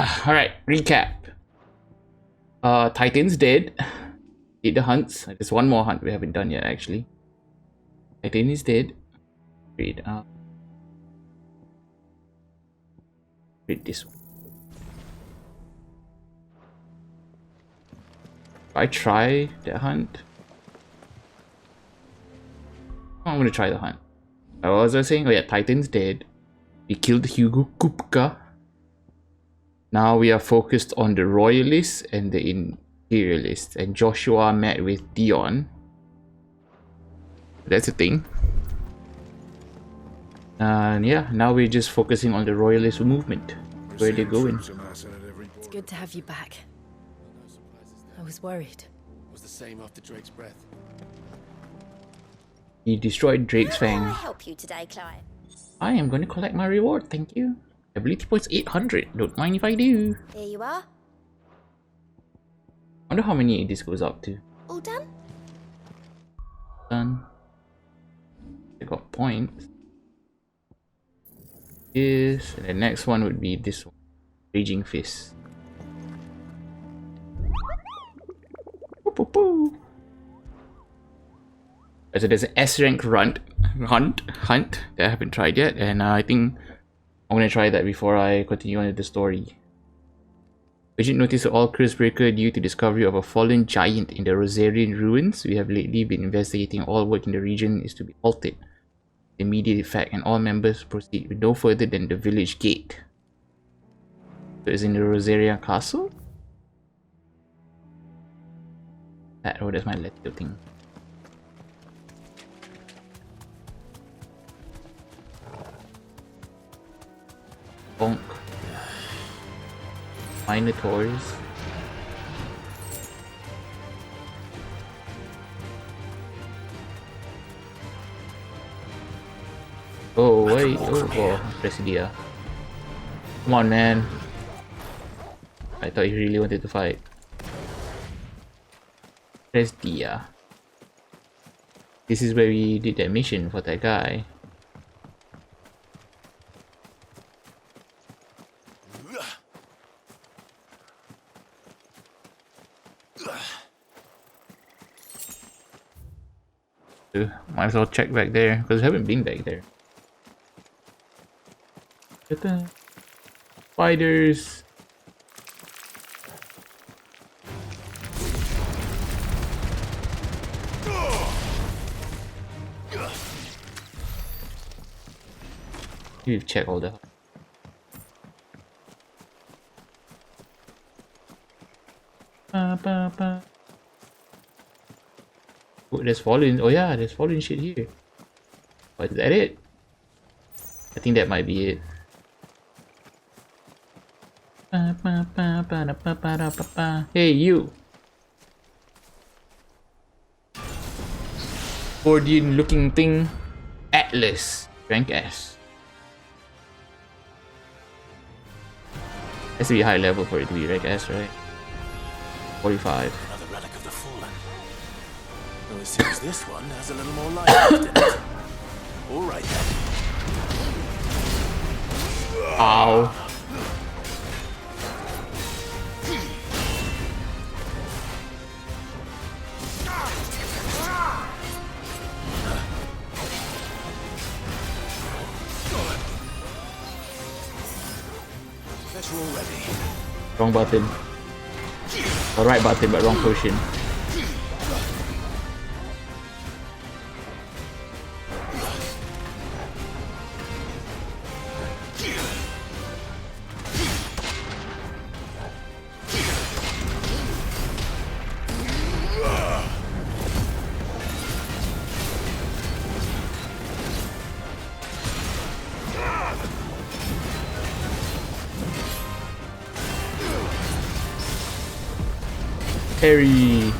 Alright, recap. Titan's dead. Did the hunts. There's one more hunt we haven't done yet, actually. Titan is dead. Read this one. I try the hunt. I'm gonna try the hunt. What was I saying? Oh yeah, Titan's dead. We killed Hugo Kupka. Now we are focused on the Royalists and the Imperialists. And Joshua met with Dion. That's a thing. And yeah, now we're just focusing on the Royalist movement. Where they're going. It's good to have you back. I was worried. It was the same after Drake's breath. He destroyed Drake's How can fang. I help you today, Clive? I am going to collect my reward, thank you. Ability points 800. Don't mind if I do. Here you are. Wonder how many this goes up to. All done? Done. I got points. This, and the next one would be this one. Raging Fist. Boop, boop, boop. So there's an S rank hunt that I haven't tried yet, and I think I'm gonna try that before I continue on with the story. Agent noticed all curse breaker due to discovery of a fallen giant in the Rosarian ruins. We have lately been investigating. All work in the region is to be halted. Immediate effect, and all members proceed with no further than the village gate. So it's in the Rosarian castle? Oh, that's my little thing. Bonk. Minotaurs. Oh wait, oh, Presidia. Come on, man. I thought you really wanted to fight. Presidia. This is where we did that mission for that guy. Might as well check back there, because I haven't been back there. Spiders. We've checked all the. Oh, there's fallen. Oh yeah, there's fallen shit here. Oh, is that it? I think that might be it. Hey, you! Gordian looking thing. Atlas. Rank S. Has to be high level for it to be rank S, right? 45. Another relic of the fallen. Well, it seems this one has a little more life left in it. Alright then. Ow. Better already. Wrong button. Or right button, but wrong potion. Harry.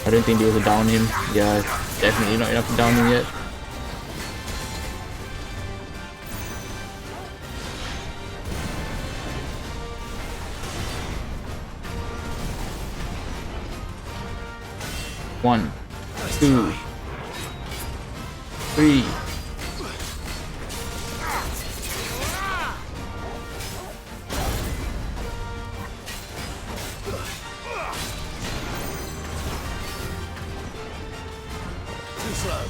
I don't think they will down him. Yeah. Definitely not enough to down him yet. One, two, three. Too slow.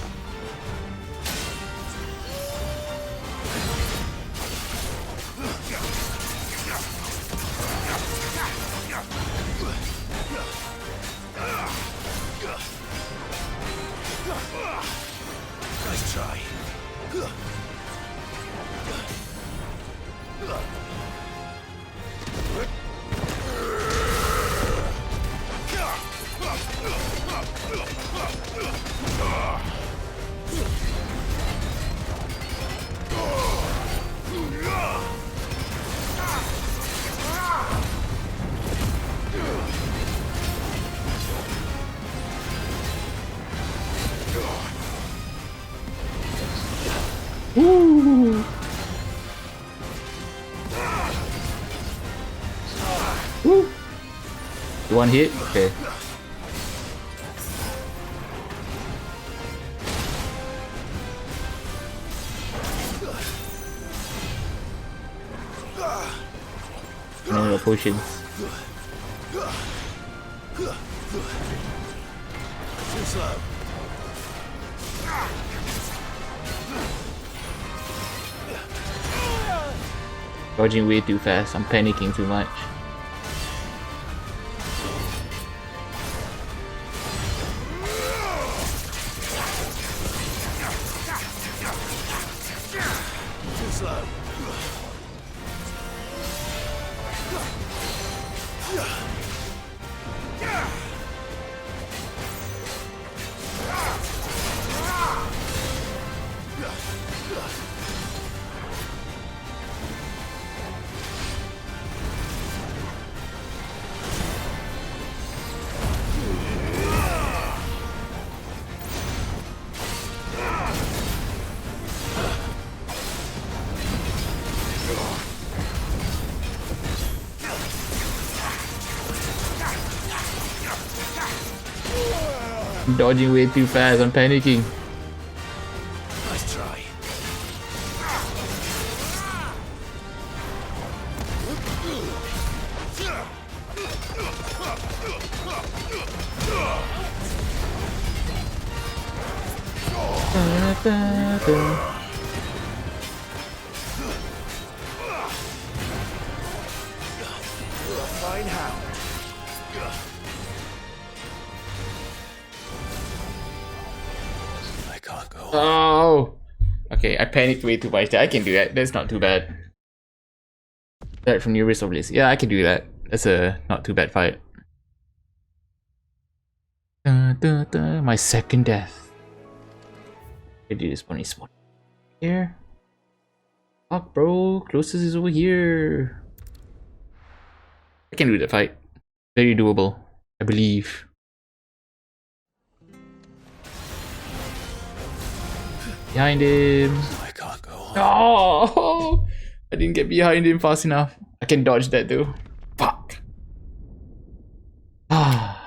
Nice try. Woo! Woo! One hit? Okay. No potions. Too slow. Dodging way too fast. I'm panicking too much. Too slow. I'm dodging way too fast. I'm panicking. Nice try. Fine hound. I can't go on. Oh! Okay, I panicked way too much. I can do that. That's not too bad. That from your wrist of bliss. Yeah, I can do that. That's a not too bad fight. My second death. I do this bunny spawn here. Fuck, bro. Closest is over here. I can do that fight. Very doable, I believe. Behind him. I can't go on. Oh, I didn't get behind him fast enough. I can dodge that though. Fuck. Ah.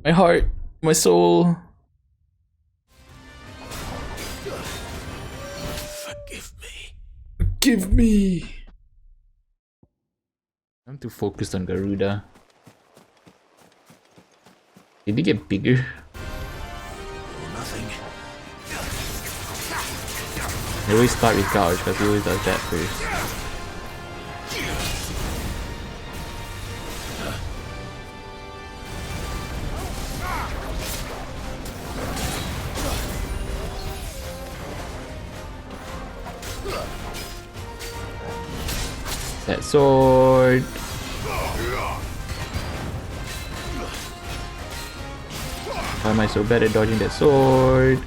My heart, my soul. Forgive me. Give me. I'm too focused on Garuda. Did he get bigger? Nothing. I always start with Gouge because he always does that first. That sword. Why am I so bad at dodging that sword?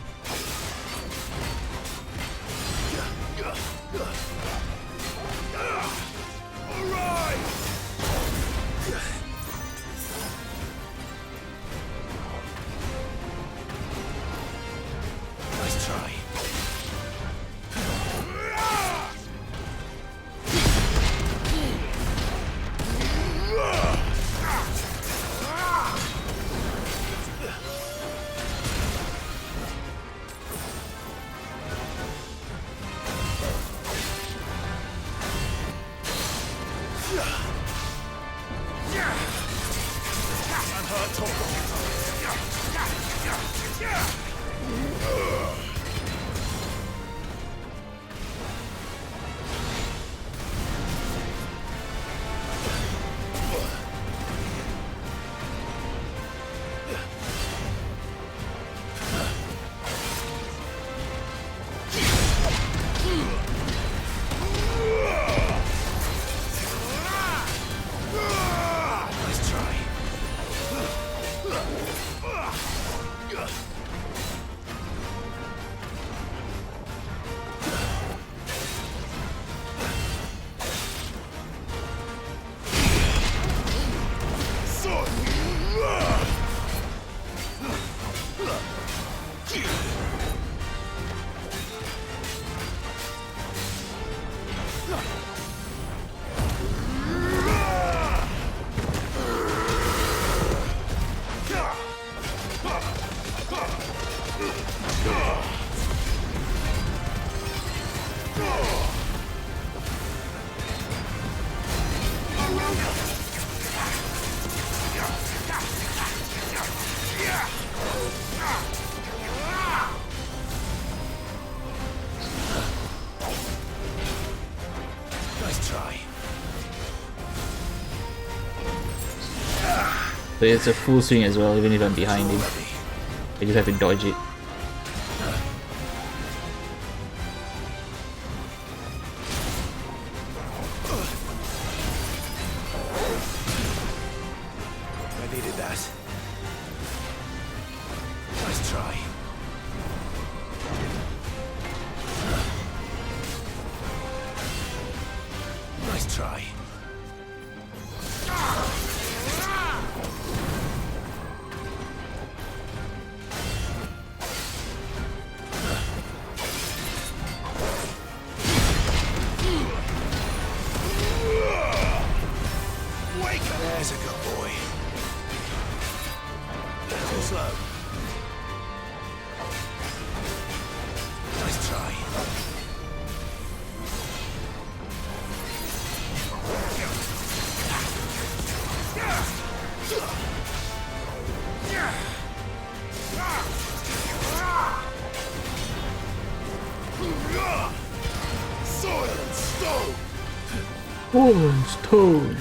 So it's a full swing as well, even if I'm behind him. I just have to dodge it. I needed that. Nice try. Nice try. There's a good boy. Too slow. Nice try. Soil and stone. Oh, stone.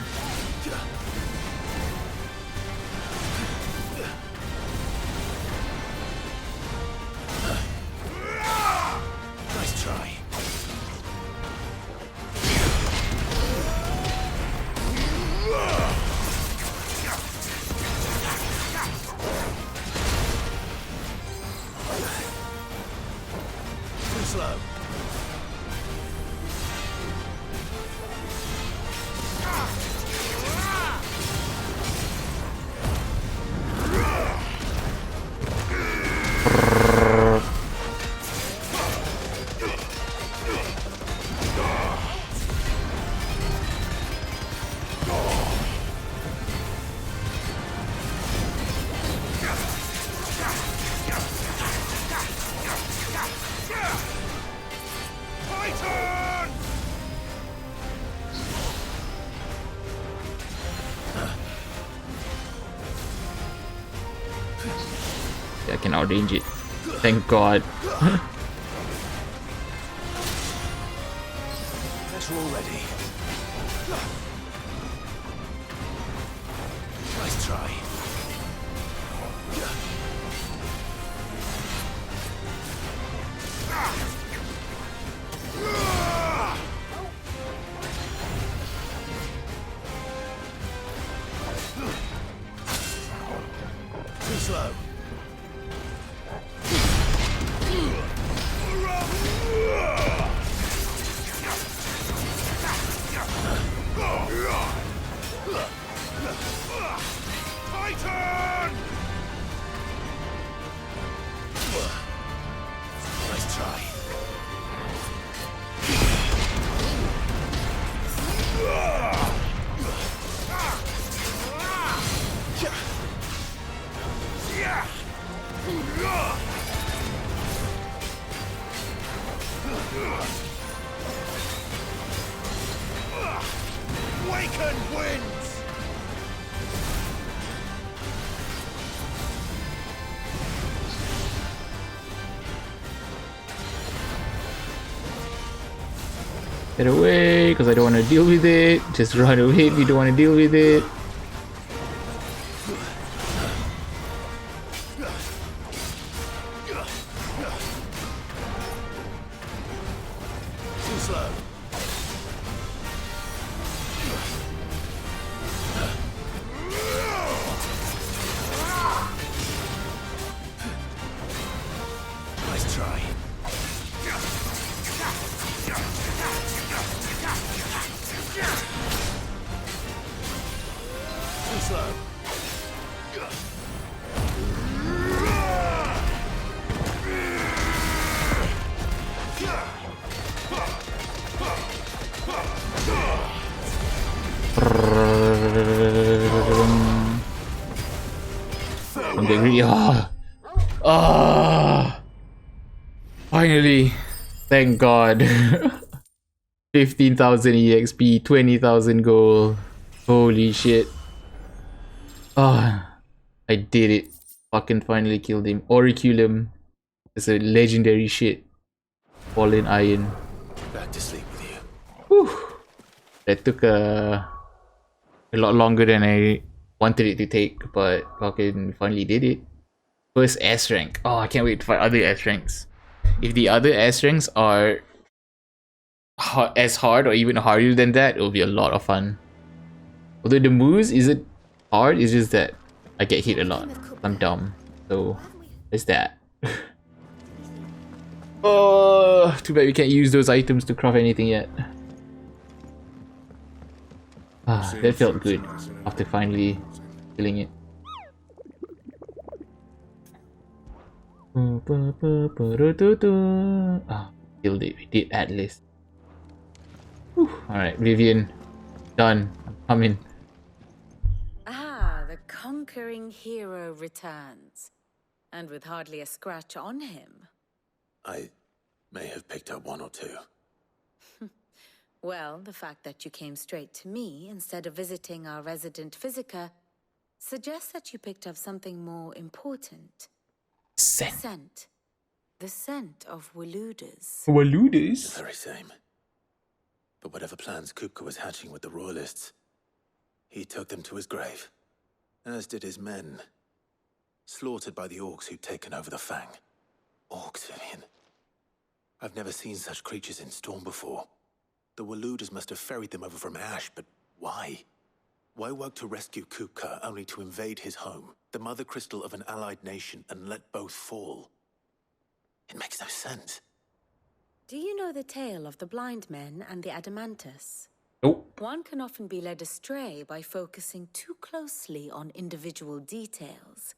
Nice try. Too slow. I can outrange it. Thank God. That's all ready. Nice try. Too slow. Titan! Nice try. Yeah. Awaken winds! Get away, because I don't want to deal with it. Just run away if you don't want to deal with it. Too slow. Nice try. Too slow. I'm getting really. Finally. Thank God. 15,000 EXP, 20,000 gold. Holy shit. I did it. Fucking finally killed him. Auriculum. It's a legendary shit. Fallen Iron. Back to sleep with you. Whew. That took a lot longer than I wanted it to take, but fucking finally did it. First S rank. Oh, I can't wait to find other S ranks. If the other S ranks are as hard or even harder than that, it'll be a lot of fun. Although the moves isn't hard, it's just that I get hit a lot. I'm dumb. So there's that. Oh, too bad we can't use those items to craft anything yet. That felt good after finally killing it. Killed it. We did Atlas. Alright, Vivian. Done. I'm coming. Ah, the conquering hero returns. And with hardly a scratch on him. I may have picked up one or two. Well, the fact that you came straight to me instead of visiting our resident physiker suggests that you picked up something more important. Scent. Scent. The scent of Waludas. The Waludas? very same. But whatever plans Kupka was hatching with the Royalists, he took them to his grave. As did his men. Slaughtered by the orcs who'd taken over the Fang. Orcs, Vivian. I've never seen such creatures in Storm before. The Waludas must have ferried them over from Ash, but why? Why work to rescue Kupka only to invade his home, the mother crystal of an allied nation, and let both fall? It makes no sense. Do you know the tale of the blind men and the Adamantus? Nope. One can often be led astray by focusing too closely on individual details.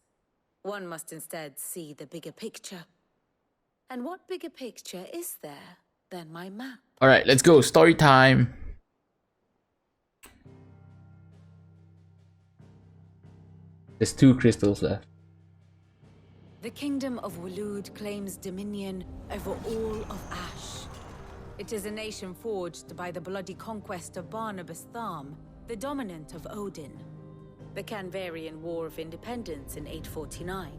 One must instead see the bigger picture. And what bigger picture is there than my map? Alright, let's go. Story time. There's 2 crystals left. The kingdom of Walud claims dominion over all of Ash. It is a nation forged by the bloody conquest of Barnabas Tharm, the dominant of Odin. The Canvarian War of Independence in 849.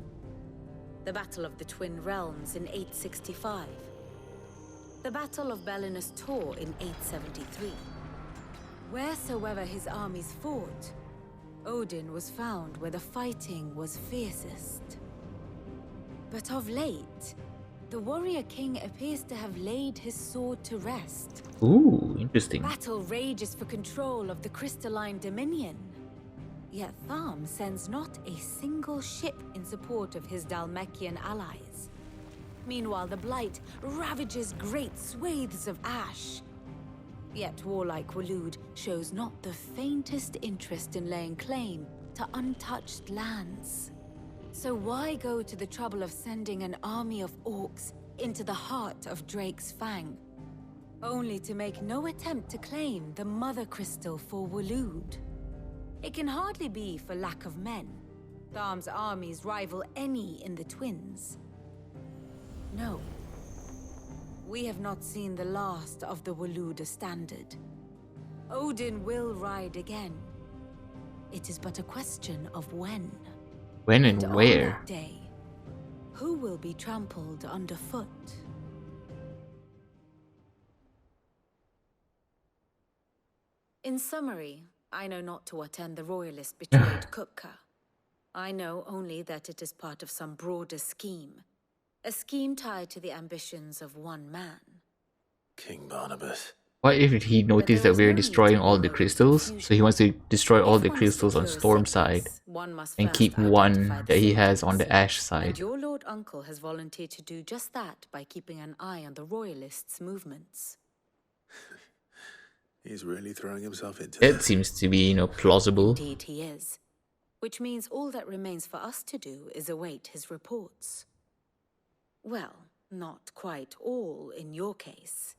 The Battle of the Twin Realms in 865. The Battle of Belinus Tor in 873. Wheresoever his armies fought, Odin was found where the fighting was fiercest. But of late, the warrior king appears to have laid his sword to rest. Ooh, interesting. Battle rages for control of the crystalline dominion. Yet Tharm sends not a single ship in support of his Dhalmekian allies. Meanwhile, the Blight ravages great swathes of Ash. Yet warlike Walud shows not the faintest interest in laying claim to untouched lands. So why go to the trouble of sending an army of orcs into the heart of Drake's Fang, only to make no attempt to claim the Mother Crystal for Walud? It can hardly be for lack of men. Tharm's armies rival any in the Twins. No. We have not seen the last of the Waluda standard. Odin will ride again. It is but a question of when. When And and on where? that day, who will be trampled underfoot? In summary, I know not to what end the royalist betrayed Kupka. I know only that it is part of some broader scheme. A scheme tied to the ambitions of one man. King Barnabas. What if he noticed there that is we're no need destroying to all the wallow in crystals? So confusion. he wants to destroy all If the one is to crystals on cure a Storm's side sickness, one must and first keep identify one the that he has on symptoms. the Ash And side. your Lord Uncle has volunteered to do just that by keeping an eye on the royalists' movements. He's really throwing himself into That this. seems to be, plausible. Indeed he is. Which means all that remains for us to do is await his reports. Well, not quite all in your case.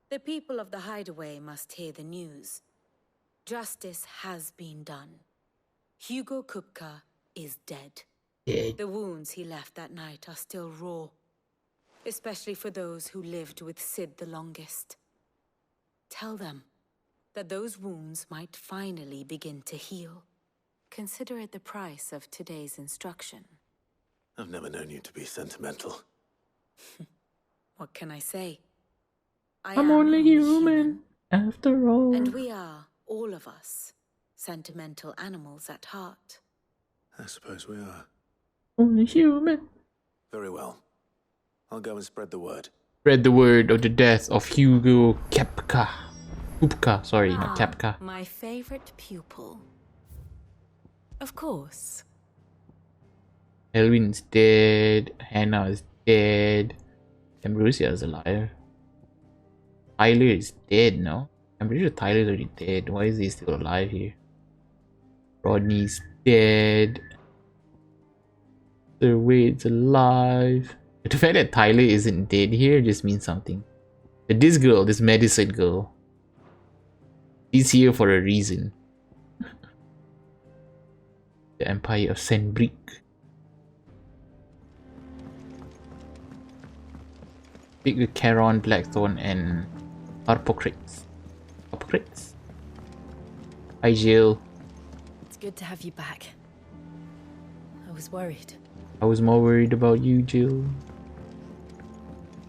The people of the Hideaway must hear the news. Justice has been done. Hugo Kupka is dead. Dead. The wounds he left that night are still raw. Especially for those who lived with Sid the longest. Tell them that those wounds might finally begin to heal. Consider it the price of today's instruction. I've never known you to be sentimental. What can I say? I I'm am only human, after all. And we are, all of us, sentimental animals at heart. I suppose we are. Only human. Very well. I'll go and spread the word. Spread the word of the death of Hugo Kepka. Kupka, sorry, not Kepka. My favorite pupil. Of course. Elwin's dead. Hannah is dead. Ambrosia is alive. Tyler is dead, no? I'm pretty sure Tyler's already dead. Why is he still alive here? Rodney's dead. Sir Wade's alive. The fact that Tyler isn't dead here just means something. But this girl, this medicine girl, she's here for a reason. The Empire of Senbrick. Speak with Charon, Blackthorn, and Harpocrates. Harpocrates? Hi, Jill. It's good to have you back. I was worried. I was more worried about you, Jill.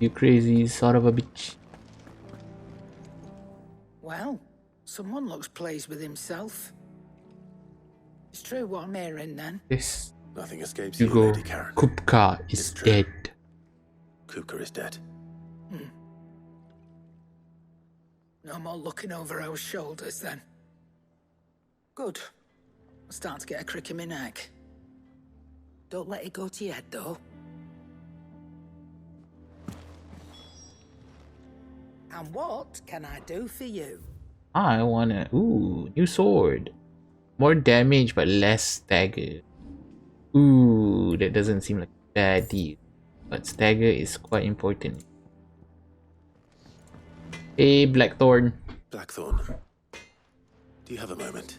You crazy son of a bitch. Well, someone looks pleased with himself. It's true what I'm hearing then. Yes. Nothing escapes you, Hugo Lady Karen. Kupka is It's true. dead. Kupka is dead. No more looking over our shoulders then. Good. I'm starting to get a crick in my neck. Don't let it go to your head though. And what can I do for you? I wanna. Ooh, new sword. More damage but less stagger. Ooh, that doesn't seem like a bad deal. But stagger is quite important. Hey, Blackthorn. Blackthorn, do you have a moment?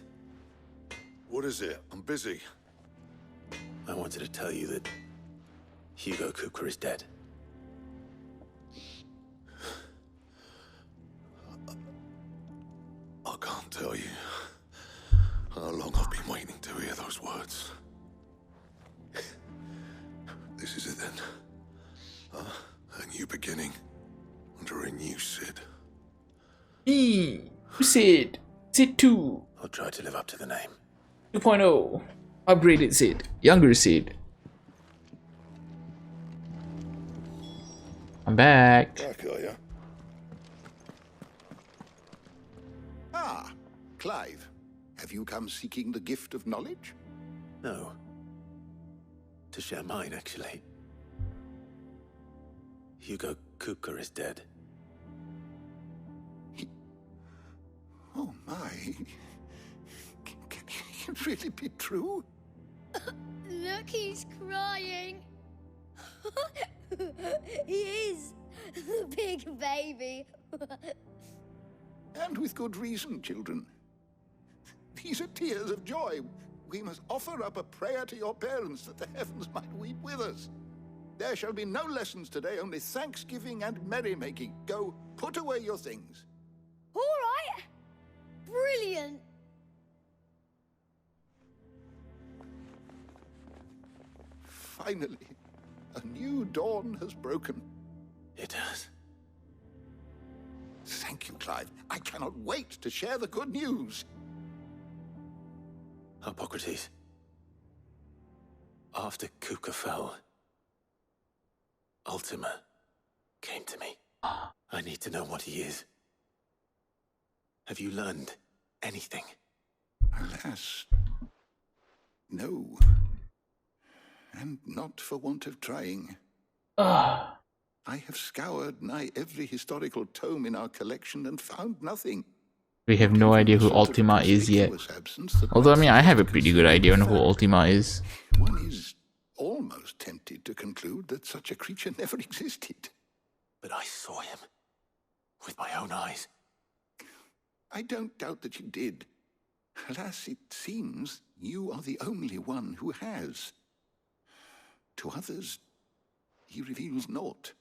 What is it? I'm busy. I wanted to tell you that Hugo Kupka is dead. I can't tell you how long I've been waiting to hear those words. This is it then. A new beginning under a new Sid. Sid. Sid 2. I'll try to live up to the name. 2.0. Upgraded Sid. Younger Sid. I'm back. Back, are ya? Ah, Clive. Have you come seeking the gift of knowledge? No. To share mine, actually. Hugo Kupka is dead. Oh my. Can it really be true? Look, he's crying. He is. The big baby. And with good reason, children. These are tears of joy. We must offer up a prayer to your parents that the heavens might weep with us. There shall be no lessons today, only thanksgiving and merrymaking. Go, put away your things. All right. brilliant! Finally, a new dawn has broken. It has. Thank you, Clive. I cannot wait to share the good news. Hippocrates. After Kuka fell, Ultima came to me. I need to know what he is. Have you learned anything? Alas, no. And not for want of trying. I have scoured nigh every historical tome in our collection and found nothing. We have no idea who Ultima is yet. Although, I mean, I have a pretty good idea on who Ultima is. One is almost tempted to conclude that such a creature never existed. But I saw him with my own eyes. I don't doubt that you did. Alas, it seems you are the only one who has. To others, he reveals naught.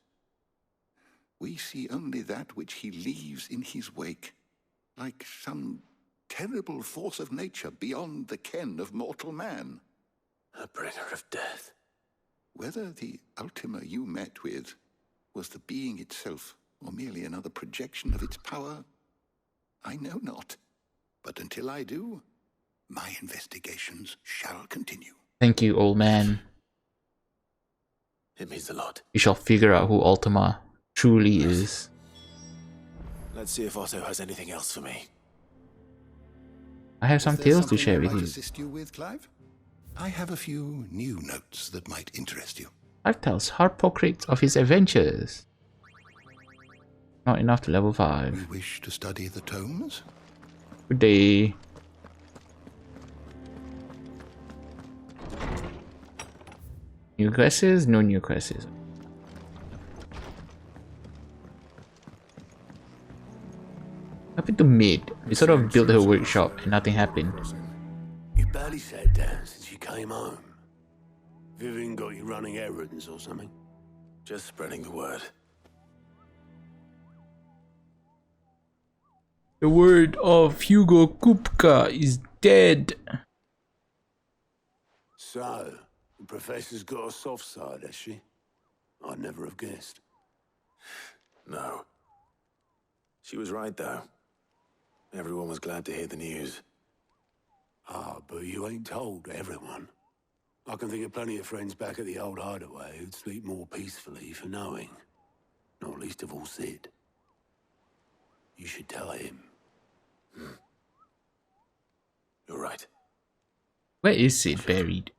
We see only that which he leaves in his wake, like some terrible force of nature beyond the ken of mortal man. A bringer of death. Whether the Ultima you met with was the being itself, or merely another projection of its power, I know not. But until I do, my investigations shall continue. Thank you, old man. It means a lot. We shall figure out who Ultima truly is. Let's see if Otto has anything else for me. I have some tales to share with you. Assist you with, Clive? I have a few new notes that might interest you. Clive tells Hippocrates of his adventures. Not enough to level 5. You wish to study the tomes? Good day. New quests? No new quests. Happened to Mid. We sort of built her workshop and nothing happened. You barely sat down since you came home. Vivian got you running errands or something? Just spreading the word. The word of Hugo Kupka is dead. So, the professor's got a soft side, has she? I'd never have guessed. No. She was right, though. Everyone was glad to hear the news. Ah, but you ain't told everyone. I can think of plenty of friends back at the old hideaway who'd sleep more peacefully for knowing. Not least of all Sid. You should tell him. You're right. Where is Sid buried?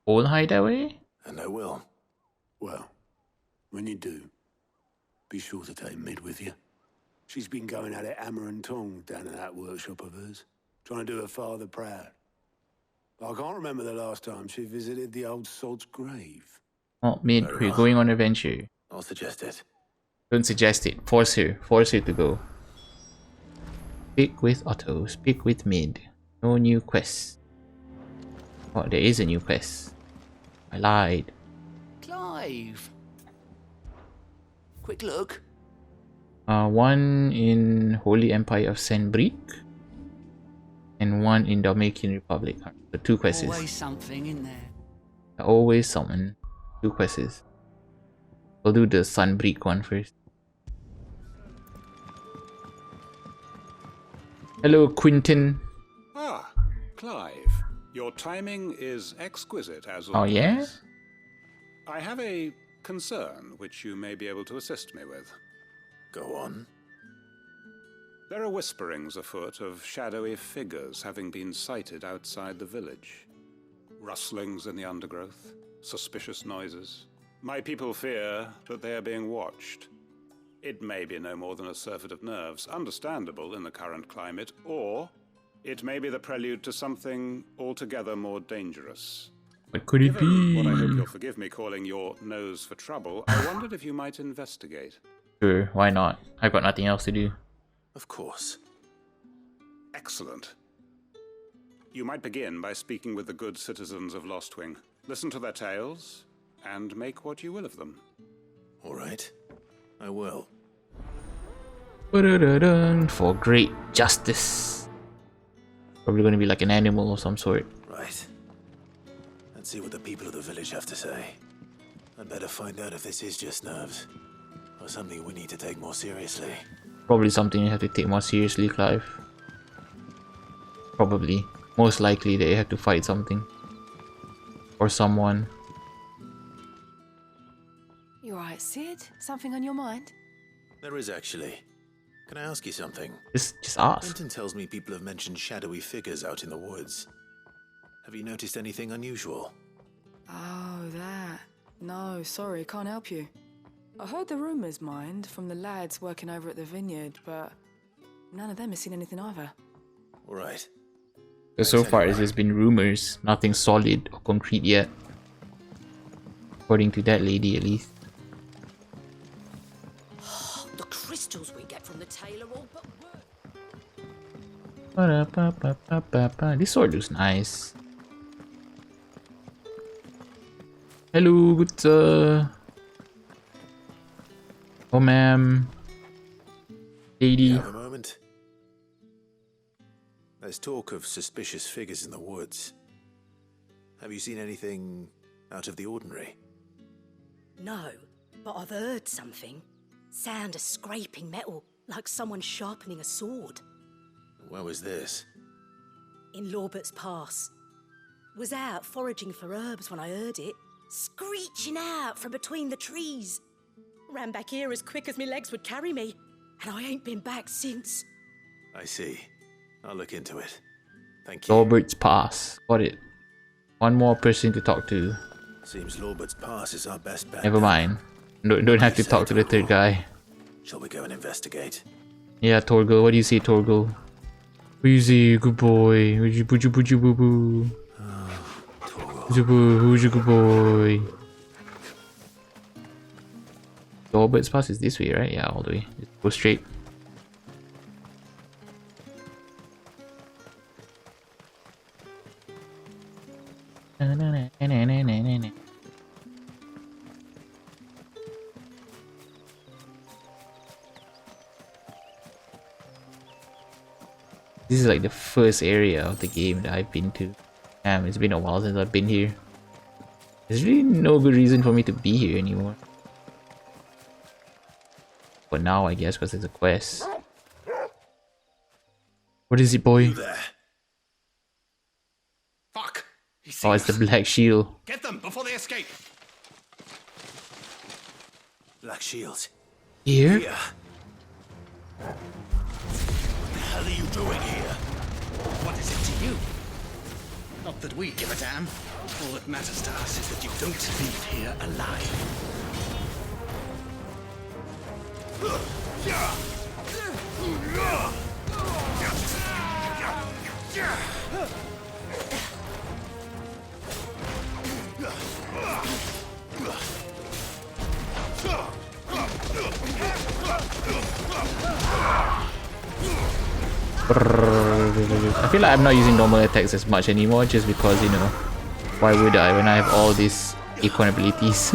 Old hideaway? And I will. Well, when you do, be sure to take Mid with you. She's been going at it hammer and tong down in that workshop of hers, trying to do her father proud. I can't remember the last time she visited the old sod's grave. Oh, Mid, we're going on an adventure. I'll suggest it. Don't suggest it. Force her. Force her to go. Speak with Otto. Speak with Mid. No new quests. Oh, there is a new quest. I lied. Clive! Quick look. One in Holy Empire of Senbrick. And one in Dalmatian Republic. So 2 quests. Always something in there. Always something. 2 quests. We'll do the Sunbreak one first. Hello, Quinton. Ah, Clive. Your timing is exquisite, as Oh, always. yeah? I have a concern which you may be able to assist me with. Go on. There are whisperings afoot of shadowy figures having been sighted outside the village. Rustlings in the undergrowth, suspicious noises. My people fear that they are being watched. It may be no more than a surfeit of nerves, understandable in the current climate, or it may be the prelude to something altogether more dangerous. What could it Given be? what I hope you'll forgive me calling your nose for trouble, I wondered if you might investigate. Sure, why not? I've got nothing else to do. Of course. Excellent. You might begin by speaking with the good citizens of Lostwing. Listen to their tales, and make what you will of them. All right. I will. Ba-da-da-dun, for great justice. Probably going to be like an animal of some sort. Right. Let's see what the people of the village have to say. I'd better find out if this is just nerves, or something we need to take more seriously. Probably something you have to take more seriously, Clive. Probably. Most likely they have to fight something. Or someone. You alright, Sid? Something on your mind? There is actually. Can I ask you something? Just ask. Clinton tells me people have mentioned shadowy figures out in the woods. Have you noticed anything unusual? Oh, that. No, sorry, can't help you. I heard the rumours, mind, from the lads working over at the vineyard, but none of them has seen anything either. All right. So far, it's just been rumors, nothing solid or concrete yet. According to that lady, at least. The crystals we get from the tailor all but work. This sword looks nice. Hello, good sir. Oh, ma'am. Lady. Have a moment. There's talk of suspicious figures in the woods. Have you seen anything out of the ordinary? No, but I've heard something. Sound of scraping metal, like someone sharpening a sword. Where was this? In Lorbert's Pass. Was out foraging for herbs when I heard it, screeching out from between the trees. Ran back here as quick as my legs would carry me, and I ain't been back since. I see. I'll look into it. Thank you. Robert's Pass. Got it. One more person to talk to. Seems Lorbert's Pass is our best bet. Never mind. Don't have to talk to the third guy. Shall we go and investigate? Yeah, Torgal. What do you say, Torgal? What do you say, good boy? Would you boo boo? Who's your good boy? The Robert's Pass is this way, right? Yeah, all the way. Just go straight. This is like the first area of the game that I've been to. Damn, it's been a while since I've been here. There's really no good reason for me to be here anymore. But now I guess because it's a quest. What is it, boy? Fuck! Oh, it's the Black Shield. Get them before they escape! Black Shields. Here? Here. What the hell are you doing here? What is it to you? Not that we give a damn. All that matters to us is that you don't leave here alive. I feel like I'm not using normal attacks as much anymore just because, you know, why would I when I have all these icon abilities?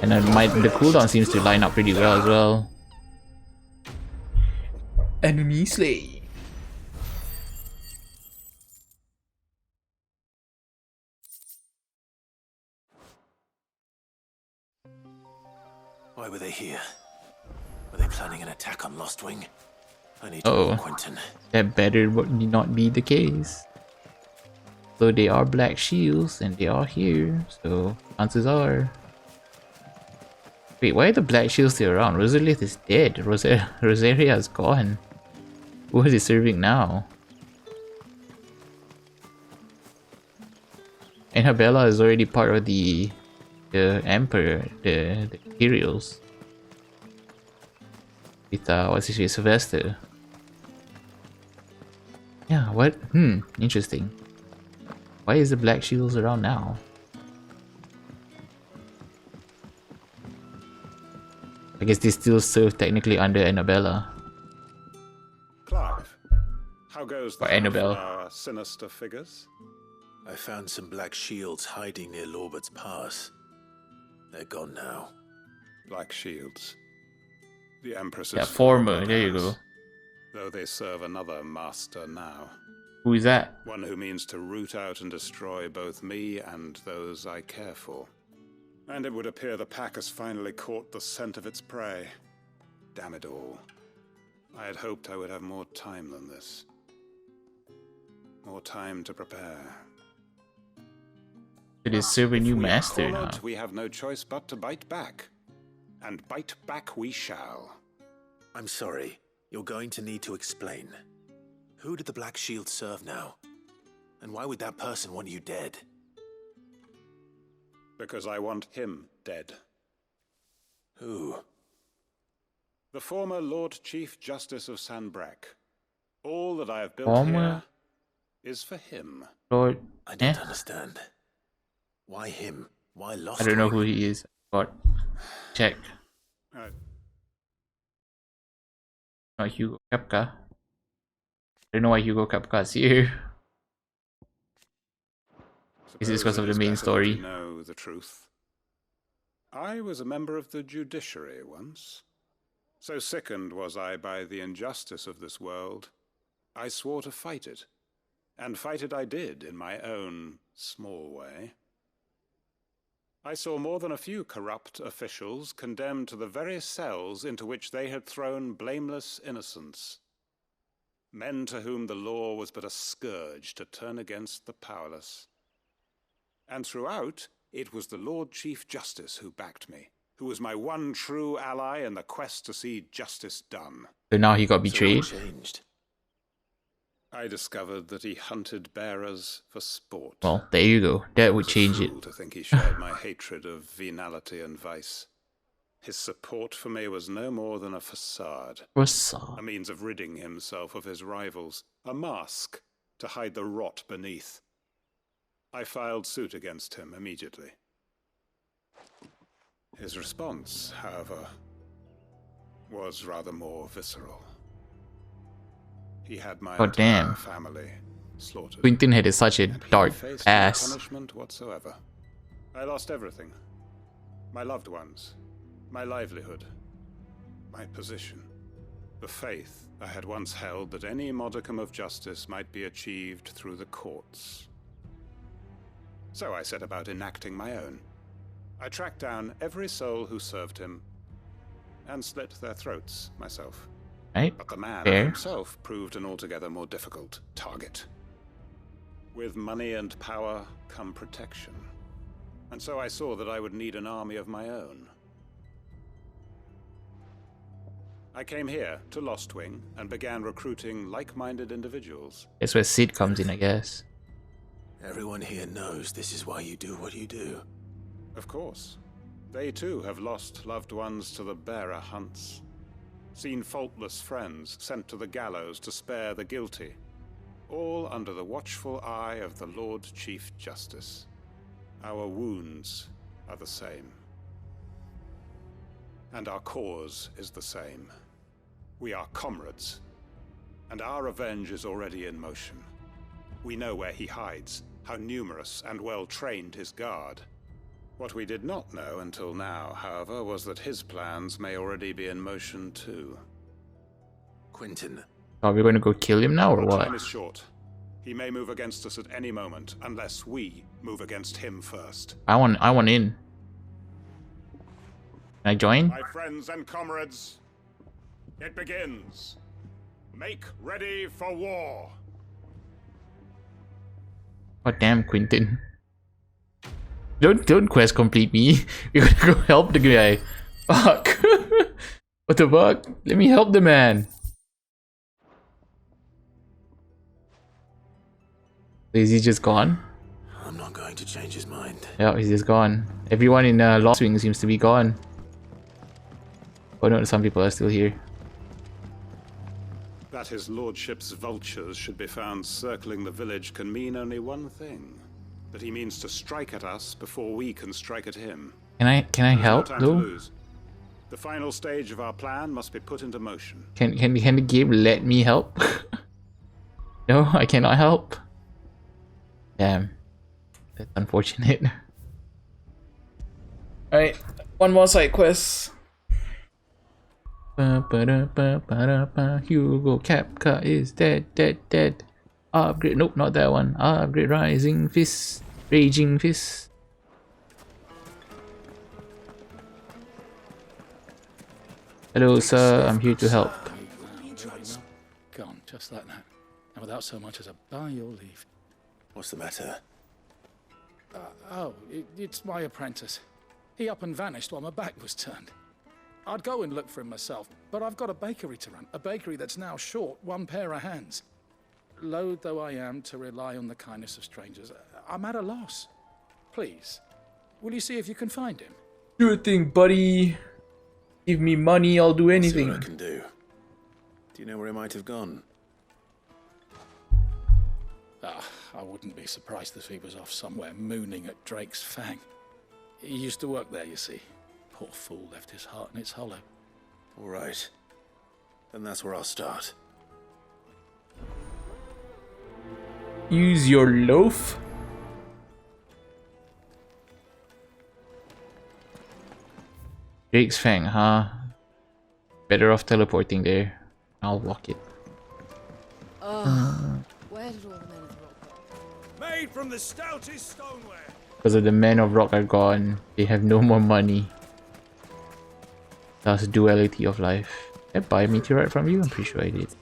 And then the cooldown seems to line up pretty well as well. Enemy slay. Why were they here? Were they planning an attack on Lostwing? I need to warn Quentin. That better not be the case. So they are Black Shields and they are here, so chances are. Wait, why are the Black Shields still around? Rosalith is dead. Rosaria is gone. Who is he serving now? And Habella is already part of the Emperor, the Imperials. With what's his name, Sylvester. Yeah, what? Interesting. Why is the Black Shields around now? I guess they still serve technically under Annabella. Clive, how goes the Annabelle. sinister figures? I found some Black Shields hiding near Lorbert's Pass. They're gone now. Black Shields. The Empress's Yeah, former. There you go. though they serve another master now. Who is that? One who means to root out and destroy both me and those I care for. And it would appear the pack has finally caught the scent of its prey. Damn it all. I had hoped I would have more time than this. More time to prepare. It is serving you master now. Cornered, we have no choice but to bite back. And bite back we shall. I'm sorry. You're going to need to explain. Who did the Black Shield serve now? And why would that person want you dead? Because I want him dead. Who? The former Lord Chief Justice of Sanbreque. All that I have built Former here is for him. Lord. I don't understand. Why him? Why Lost? I don't know who he is. But check. Not Hugo Kepka. I don't know why Hugo Kepka is here. Is this because of the main story? You know the truth. I was a member of the judiciary once. So sickened was I by the injustice of this world, I swore to fight it. And fight it I did in my own small way. I saw more than a few corrupt officials condemned to the very cells into which they had thrown blameless innocents. Men to whom the law was but a scourge to turn against the powerless. And throughout, it was the Lord Chief Justice who backed me, who was my one true ally in the quest to see justice done. So now he got betrayed? So what changed? I discovered that he hunted bearers for sport. Well, there you go. That would change it. To think he shared my hatred of venality and vice. His support for me was no more than a facade. A means of ridding himself of his rivals. A mask to hide the rot beneath. I filed suit against him immediately. His response, however, was rather more visceral. He had my entire family slaughtered. Quentin had such a dark past. No punishment whatsoever. I lost everything. My loved ones, my livelihood, my position, the faith I had once held that any modicum of justice might be achieved through the courts. So I set about enacting my own. I tracked down every soul who served him and slit their throats myself. Right. But the man Fair. himself proved an altogether more difficult target. With money and power come protection. And so I saw that I would need an army of my own. I came here to Lostwing and began recruiting like-minded individuals. That's where Sid comes in, I guess. Everyone here knows this is why you do what you do. Of course. They too have lost loved ones to the bearer hunts. Seen faultless friends sent to the gallows to spare the guilty. All under the watchful eye of the Lord Chief Justice. Our wounds are the same. And our cause is the same. We are comrades. And our revenge is already in motion. We know where he hides, how numerous and well-trained his guard. What we did not know until now, however, was that his plans may already be in motion too. Quentin. Are we going to go kill him now or what? Time is short. He may move against us at any moment, unless we move against him first. I want in. Can I join? My friends and comrades, it begins. Make ready for war. God damn, Quentin. Don't quest complete me. You're gonna go help the guy. Fuck. What the fuck? Let me help the man. Is he just gone? I'm not going to change his mind. Yeah, he's just gone. Everyone in Lost Wing seems to be gone. Oh no, some people are still here. That his lordship's vultures should be found circling the village can mean only one thing. That he means to strike at us before we can strike at him. Can I help though? The final stage of our plan must be put into motion. Can the game let me help? No, I cannot help. Damn. That's unfortunate. Alright, one more side quest. Hugo Capca is dead. Upgrade, nope, not that one. Upgrade Rising Fist, Raging Fist. Hello, sir. I'm here to help. Gone, just like that. And without so much as a by your leave. What's the matter? It's my apprentice. He up and vanished while my back was turned. I'd go and look for him myself, but I've got a bakery to run. A bakery that's now short one pair of hands. Loath though I am to rely on the kindness of strangers, I'm at a loss. Please, will you see if you can find him? Sure thing, buddy. Give me money, I'll do anything. See what I can do. Do you know where he might have gone? I wouldn't be surprised if he was off somewhere mooning at Drake's Fang. He used to work there, you see. Poor fool left his heart in its hollow. All right. Then that's where I'll start. Use your loaf. Drake's Fang, huh? Better off teleporting there. I'll walk it. Where did all the men of the rock go? Made from the stoutest stoneware. Because of the men of rock are gone, they have no more money. That's duality of life. Did I buy a meteorite from you? I'm pretty sure I did.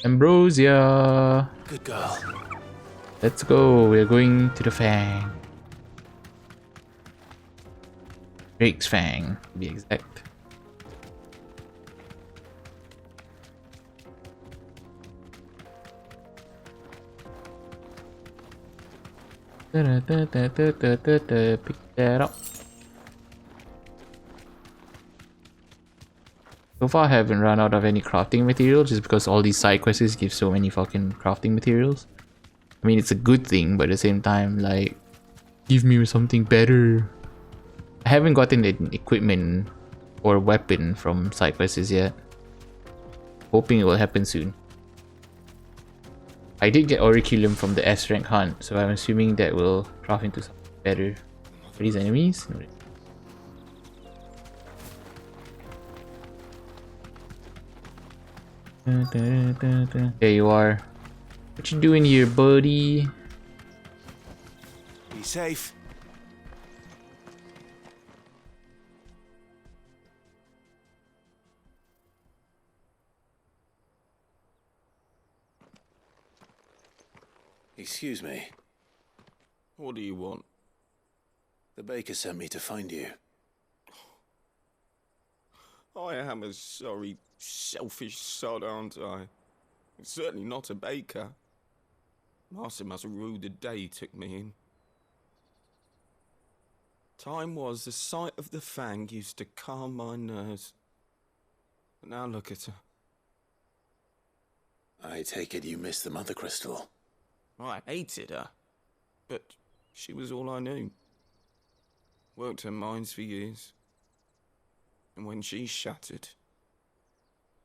Ambrosia! Good girl. Let's go, we're going to the Fang. Drake's Fang, to be exact. Pick that up. So far I haven't run out of any crafting material just because all these side quests give so many fucking crafting materials. I mean, it's a good thing, but at the same time, like, give me something better. I haven't gotten the equipment or weapon from side quests yet. Hoping it will happen soon. I did get Auriculum from the S rank hunt, so I'm assuming that will craft into something better. For these enemies? There you are. What you doing here, buddy? Be safe. Excuse me. What do you want? The baker sent me to find you. I am a sorry, selfish sod, aren't I? I'm certainly not a baker. Master must have ruled the day he took me in. Time was the sight of the Fang used to calm my nerves. But now look at her. I take it you missed the Mother Crystal. I hated her, but she was all I knew. Worked her mines for years. And when she shattered,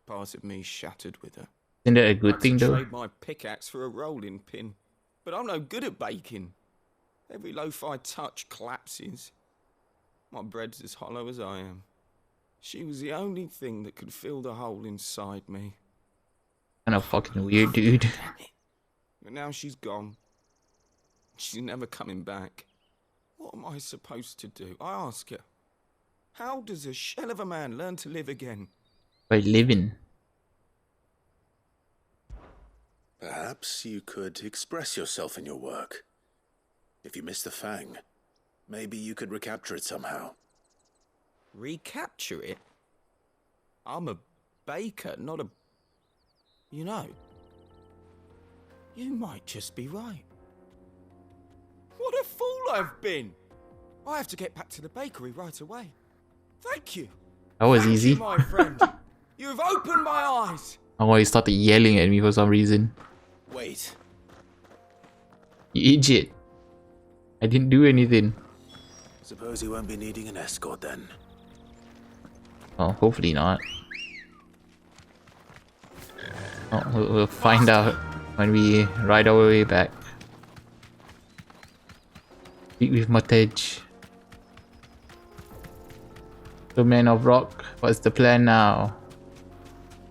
part of me shattered with her. Isn't that a good thing, though? I trade my pickaxe for a rolling pin, but I'm no good at baking. Every loaf I touch collapses. My bread's as hollow as I am. She was the only thing that could fill the hole inside me. Kind of fucking weird, dude. But now she's gone. She's never coming back. What am I supposed to do? I ask her. How does a shell of a man learn to live again? By living. Perhaps you could express yourself in your work. If you miss the Fang, maybe you could recapture it somehow. Recapture it? I'm a baker, not a... You know, you might just be right. What a fool I've been! I have to get back to the bakery right away. Thank you. That was Thank easy. you, my friend. You've opened my eyes. Oh, he started yelling at me for some reason. Wait. You idiot. I didn't do anything. Suppose you won't be needing an escort then. Oh, hopefully not. Oh, we'll find out when we ride our way back. Speak with Matej. So Man of Rock, what's the plan now?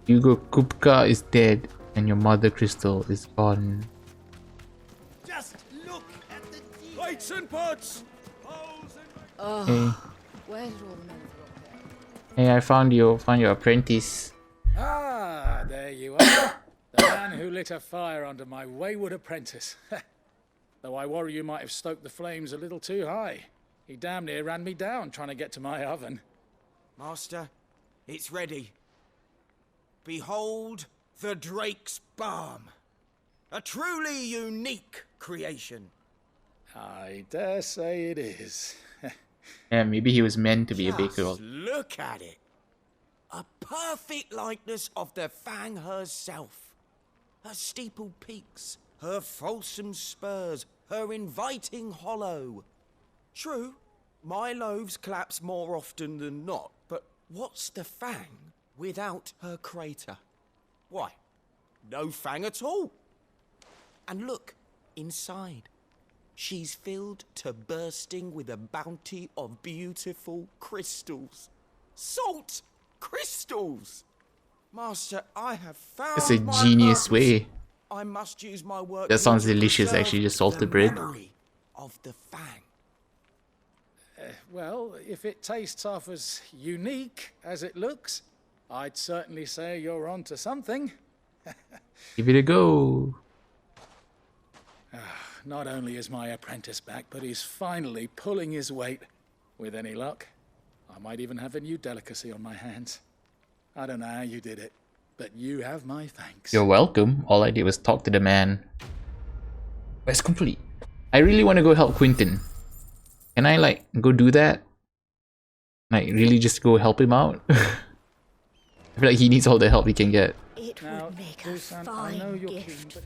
Hugo Kupka is dead and your mother Crystal is gone. Just look at the plates and pots. Hey. Where did all the men Hey, I found your apprentice. Ah, there you are. The man who lit a fire under my wayward apprentice. Though I worry you might have stoked the flames a little too high. He damn near ran me down trying to get to my oven. Master, it's ready. Behold the Drake's Balm. A truly unique creation. I dare say it is. Yeah, maybe he was meant to be a baker. Just look at it. A perfect likeness of the Fang herself. Her steepled peaks, her fulsome spurs, her inviting hollow. True, my loaves collapse more often than not, but what's the Fang without her crater? Why, no Fang at all. And look, inside. She's filled to bursting with a bounty of beautiful crystals. Salt crystals! Master, I have found It's a my genius purpose. way. I must use my work That sounds here to delicious, preserve actually, just salted the bread. memory of the Fang. Well, if it tastes half as unique as it looks, I'd certainly say you're onto something. Give it a go. Not only is my apprentice back, but he's finally pulling his weight. With any luck, I might even have a new delicacy on my hands. I don't know how you did it, but you have my thanks. You're welcome. All I did was talk to the man. Quest complete. I really want to go help Quentin. Can I like go do that? Like really just go help him out? I feel like he needs all the help he can get. It Now, would make a Dusan, I know fine you're keen, gift. but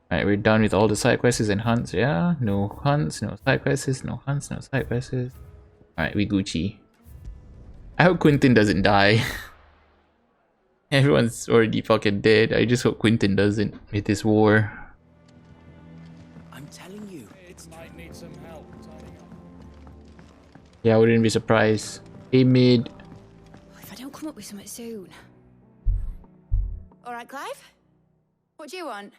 Alright, we're done with all the side quests and hunts, yeah? No hunts, no side quests, no hunts, no side quests. Alright, we Gucci. I hope Quentin doesn't die. Everyone's already fucking dead. I just hope Quentin doesn't with this war. I'm telling you. it might need some help tidying up. Yeah, I wouldn't be surprised. Hey, Mid. If I don't come up with something soon. All right, Clive? What do you want?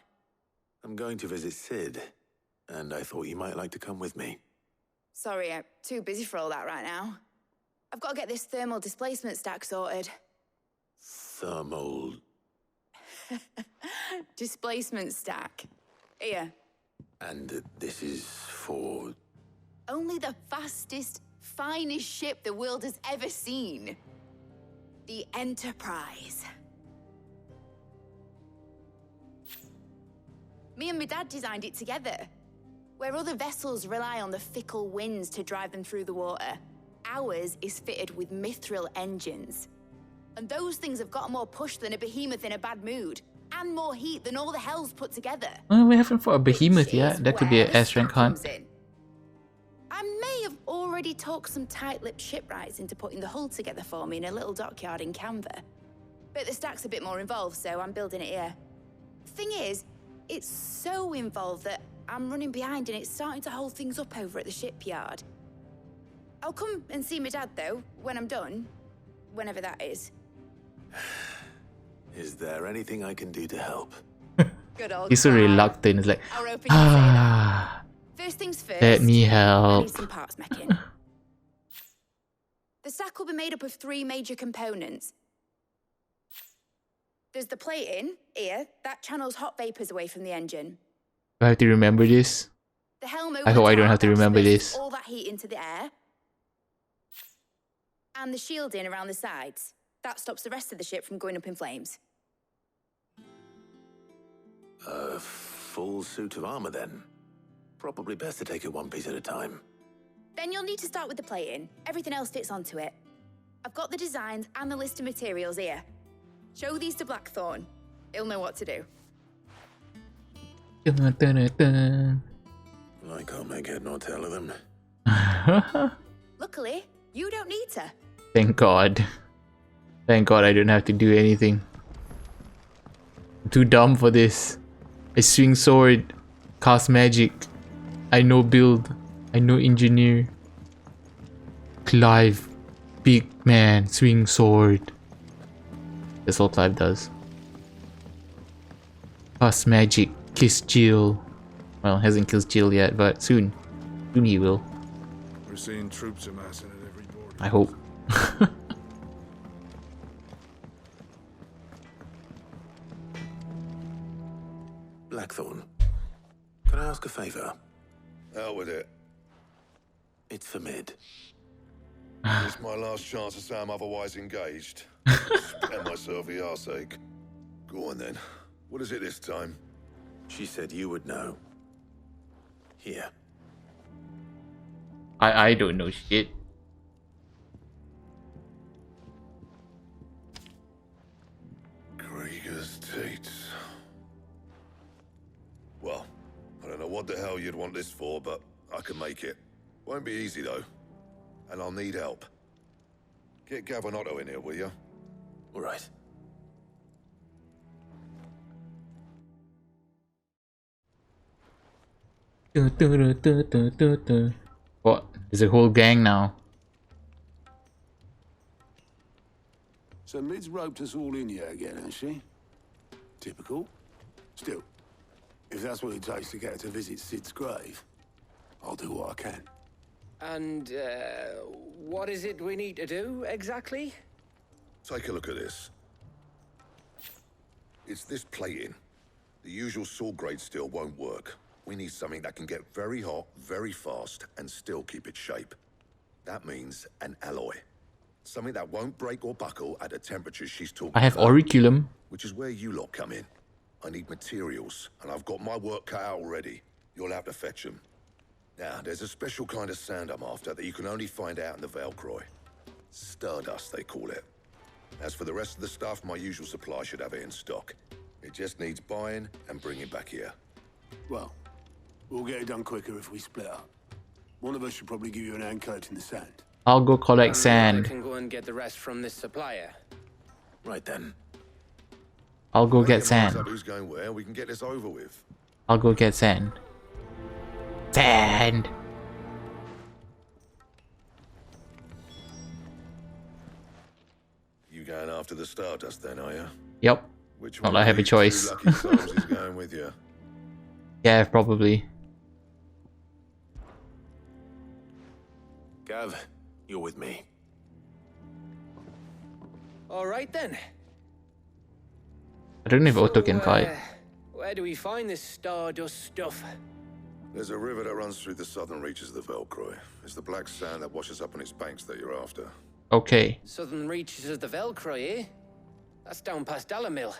I'm going to visit Sid, and I thought you might like to come with me. Sorry, I'm too busy for all that right now. I've got to get this thermal displacement stack sorted. Thermal... Displacement stack. Here. And this is for... Only the fastest, finest ship the world has ever seen. The Enterprise. Me and my dad designed it together. Where other vessels rely on the fickle winds to drive them through the water, ours is fitted with mithril engines. And those things have got more push than a behemoth in a bad mood, and more heat than all the hells put together. Well, we haven't fought a behemoth Which yet. is That could be where an the S-rank stack hunt. comes in. I may have already talked some tight-lipped shipwrights into putting the hull together for me in a little dockyard in Canva. But the stack's a bit more involved, so I'm building it here. Thing is, it's so involved that I'm running behind and it's starting to hold things up over at the shipyard. I'll come and see my dad, though, when I'm done. Whenever that is. Is there anything I can do to help? Good old He's so Clive. reluctant. It's like, I'll open you say that. ah, First things first. let me I help. need some parts making. The stack will be made up of 3 major components. There's the plating, here, that channels hot vapors away from the engine. Do I have to remember this? The helm I hope I don't have to overtop remember disperses this. all that heat into the air. And the shielding around the sides. That stops the rest of the ship from going up in flames. A full suit of armor, then. Probably best to take it one piece at a time. Then you'll need to start with the plating. Everything else fits onto it. I've got the designs and the list of materials here. Show these to Blackthorn. He'll know what to do. Dun, dun, dun, I can't make head nor tail of them. dun. Luckily, you don't need to. Thank God. Thank God I don't have to do anything. I'm too dumb for this. I swing sword, cast magic. I know build. I know engineer. Clive, big man, swing sword. That's all Clive does. Plus magic, kiss Jill. Well, hasn't kissed Jill yet, but soon. Soon he will. We're seeing troops amassing at every border. I hope. Blackthorn, can I ask a favor? Out with it. It's for Mid. It's my last chance to say I'm otherwise engaged. Spare myself the arseache. Go on then. What is it this time? She said you would know. Here. I don't know shit. Krieger's Tate. Well, I don't know what the hell you'd want this for, but I can make it. Won't be easy though. And I'll need help. Get Gavin-Otto in here, will you? All right. What? There's a whole gang now. So Mid's roped us all in here again, has she? Typical. Still, if that's what it takes to get her to visit Sid's grave, I'll do what I can. And, what is it we need to do, exactly? Take a look at this. It's this plating. The usual sword grade steel won't work. We need something that can get very hot, very fast, and still keep its shape. That means an alloy. Something that won't break or buckle at the temperatures she's talking I have about. auriculum. Which is where you lot come in. I need materials, and I've got my work cut out already. You'll have to fetch them. Now, there's a special kind of sand I'm after that you can only find out in the Velcroy. Stardust, they call it. As for the rest of the stuff, my usual supply should have it in stock. It just needs buying and bringing back here. Well, we'll get it done quicker if we split up. One of us should probably give you an hand coat in the sand. I'll go collect I sand. can go and get the rest from this supplier. Right then. I'll go get Get marked sand. up who's going where, we can get this over with. I'll go get sand. Sand! You going after the Stardust then, are you? Yep. Which Not one I of have a you two choice. lucky souls is going with you? Yeah, probably. Gav, you're with me. All right, then. I don't know if Otto can fight. Where do we find this Stardust stuff? There's a river that runs through the southern reaches of the Velcroy. It's the black sand that washes up on its banks that you're after. Okay. Southern reaches of the Velcroy, eh? That's down past Alamill.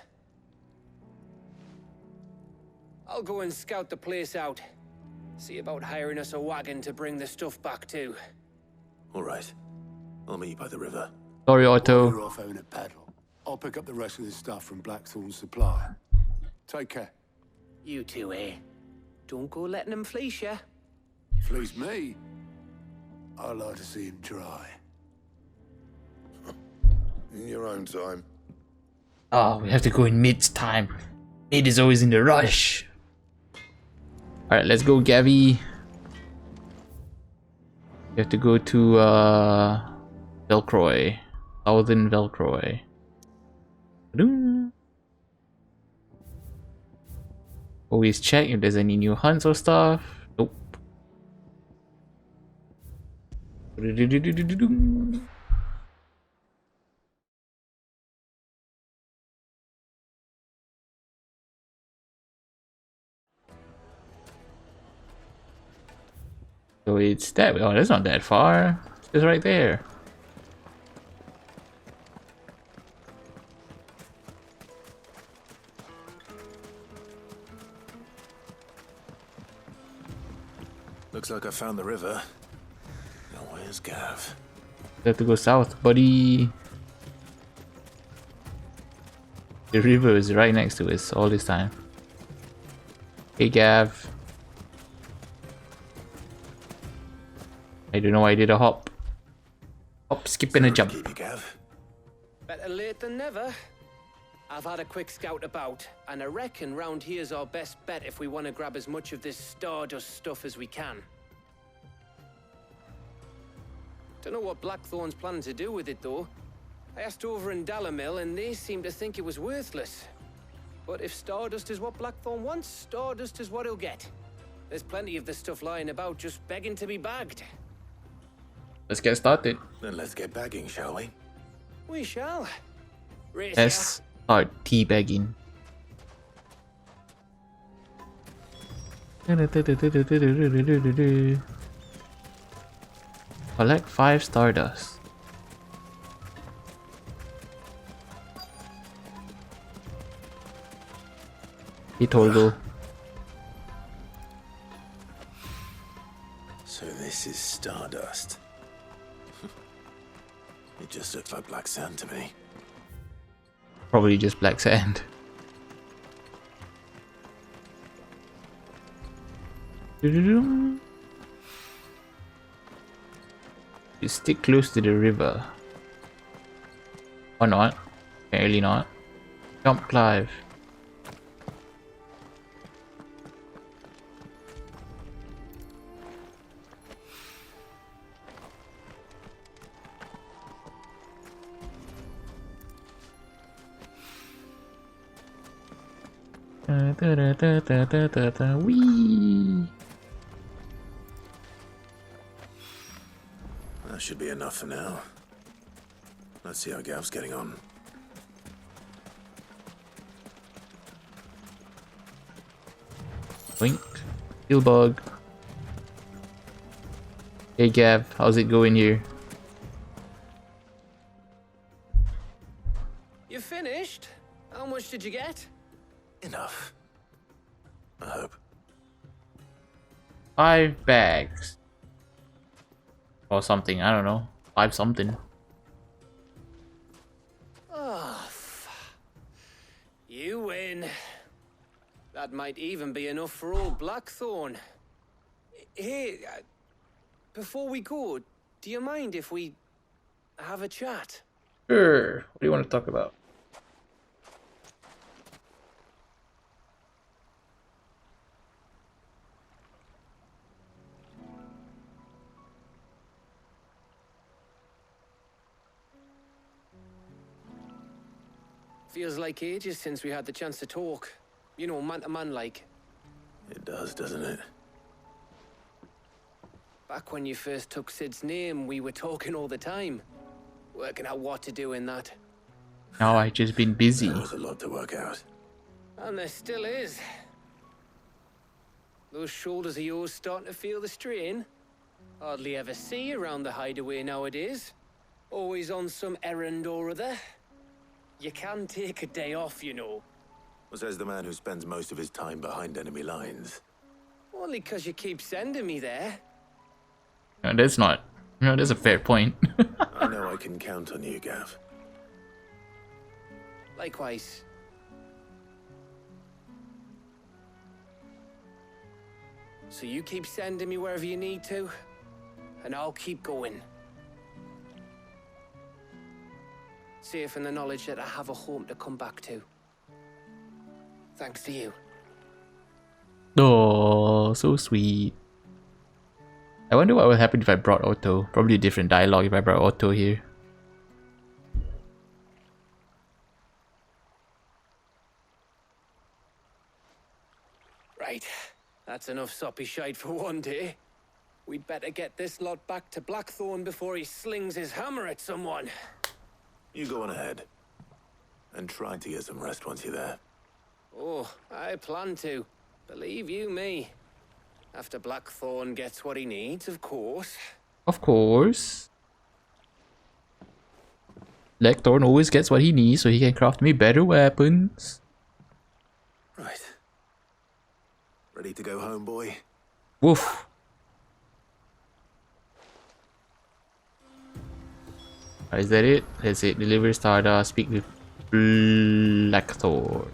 I'll go and scout the place out. See about hiring us a wagon to bring the stuff back to. All right. I'll meet you by the river. Sorry, While Otto. you're off having a paddle, I'll pick up the rest of this stuff from Blackthorn's supplier. Take care. You two, eh? Don't go letting them fleece ya. Fleece me? I'd like to see him try. In your own time. Oh, we have to go in Mid's time. Mid is always in the rush. Alright, let's go, Gavi. We have to go to Velcroy. Southern Velcroy. Always check if there's any new hunts or stuff. Nope. So it's that. Oh, that's not that far. It's right there. Looks like I found the river. Now where's Gav? We have to go south, buddy. The river is right next to us all this time. Hey, Gav. I don't know why I did a hop. Hop, skip, and a jump. Keep you, Gav. Better late than never. I've had a quick scout about, and I reckon round here's our best bet if we want to grab as much of this Stardust stuff as we can. Don't know what Blackthorn's planning to do with it, though. I asked over in Dalamil, and they seem to think it was worthless. But if Stardust is what Blackthorn wants, Stardust is what he'll get. There's plenty of the stuff lying about, just begging to be bagged. Let's get started. Then let's get bagging, shall we? We shall. Let's start teabagging. Collect 5 Stardust. He told. So this is Stardust. It just looks like black sand to me. Probably just black sand. You stick close to the river. Or not. Apparently not. Jump Clive. Wee. That should be enough for now. Let's see how Gav's getting on. Wink. Steel bug. Hey Gav, how's it going here? You finished? How much did you get? Enough. I hope. 5 bags. Or something, I don't know. 5 something. Oh, you win. That might even be enough for old Blackthorn. Hey, before we go, do you mind if we have a chat? Sure. What do you want to talk about? Feels like ages since we had the chance to talk. You know, man to man like. It does, doesn't it? Back when you first took Sid's name, we were talking all the time. Working out what to do in that. Now I've just been busy. There was a lot to work out. And there still is. Those shoulders of yours starting to feel the strain. Hardly ever see you around the hideaway nowadays. Always on some errand or other. You can take a day off, you know. Says the man who spends most of his time behind enemy lines. Only 'cause you keep sending me there. No, that's not. No, that's a fair point. I know I can count on you, Gav. Likewise. So you keep sending me wherever you need to, and I'll keep going. Safe in the knowledge that I have a home to come back to. Thanks to you. Oh, so sweet. I wonder what would happen if I brought Otto. Probably a different dialogue if I brought Otto here. Right. That's enough soppy shite for one day. We'd better get this lot back to Blackthorn before he slings his hammer at someone. You go on ahead. And try to get some rest once you're there. Oh, I plan to. Believe you me. After Blackthorn gets what he needs, of course. Of course. Blackthorn always gets what he needs so he can craft me better weapons. Right. Ready to go home, boy? Woof. Is that it? That's it. Deliver Stardust. Speak with Blackthorn.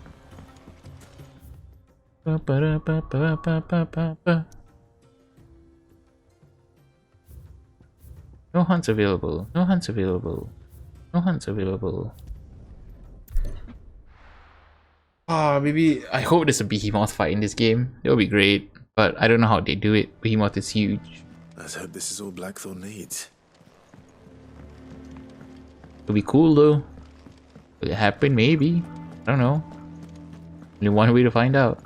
No hunts available. No hunts available. No hunts available. Ah, maybe I hope there's a behemoth fight in this game. That would be great. But I don't know how they do it. Behemoth is huge. Let's hope this is all Blackthorn needs. It'll be cool though. Will it happen? Maybe. I don't know. Only one way to find out.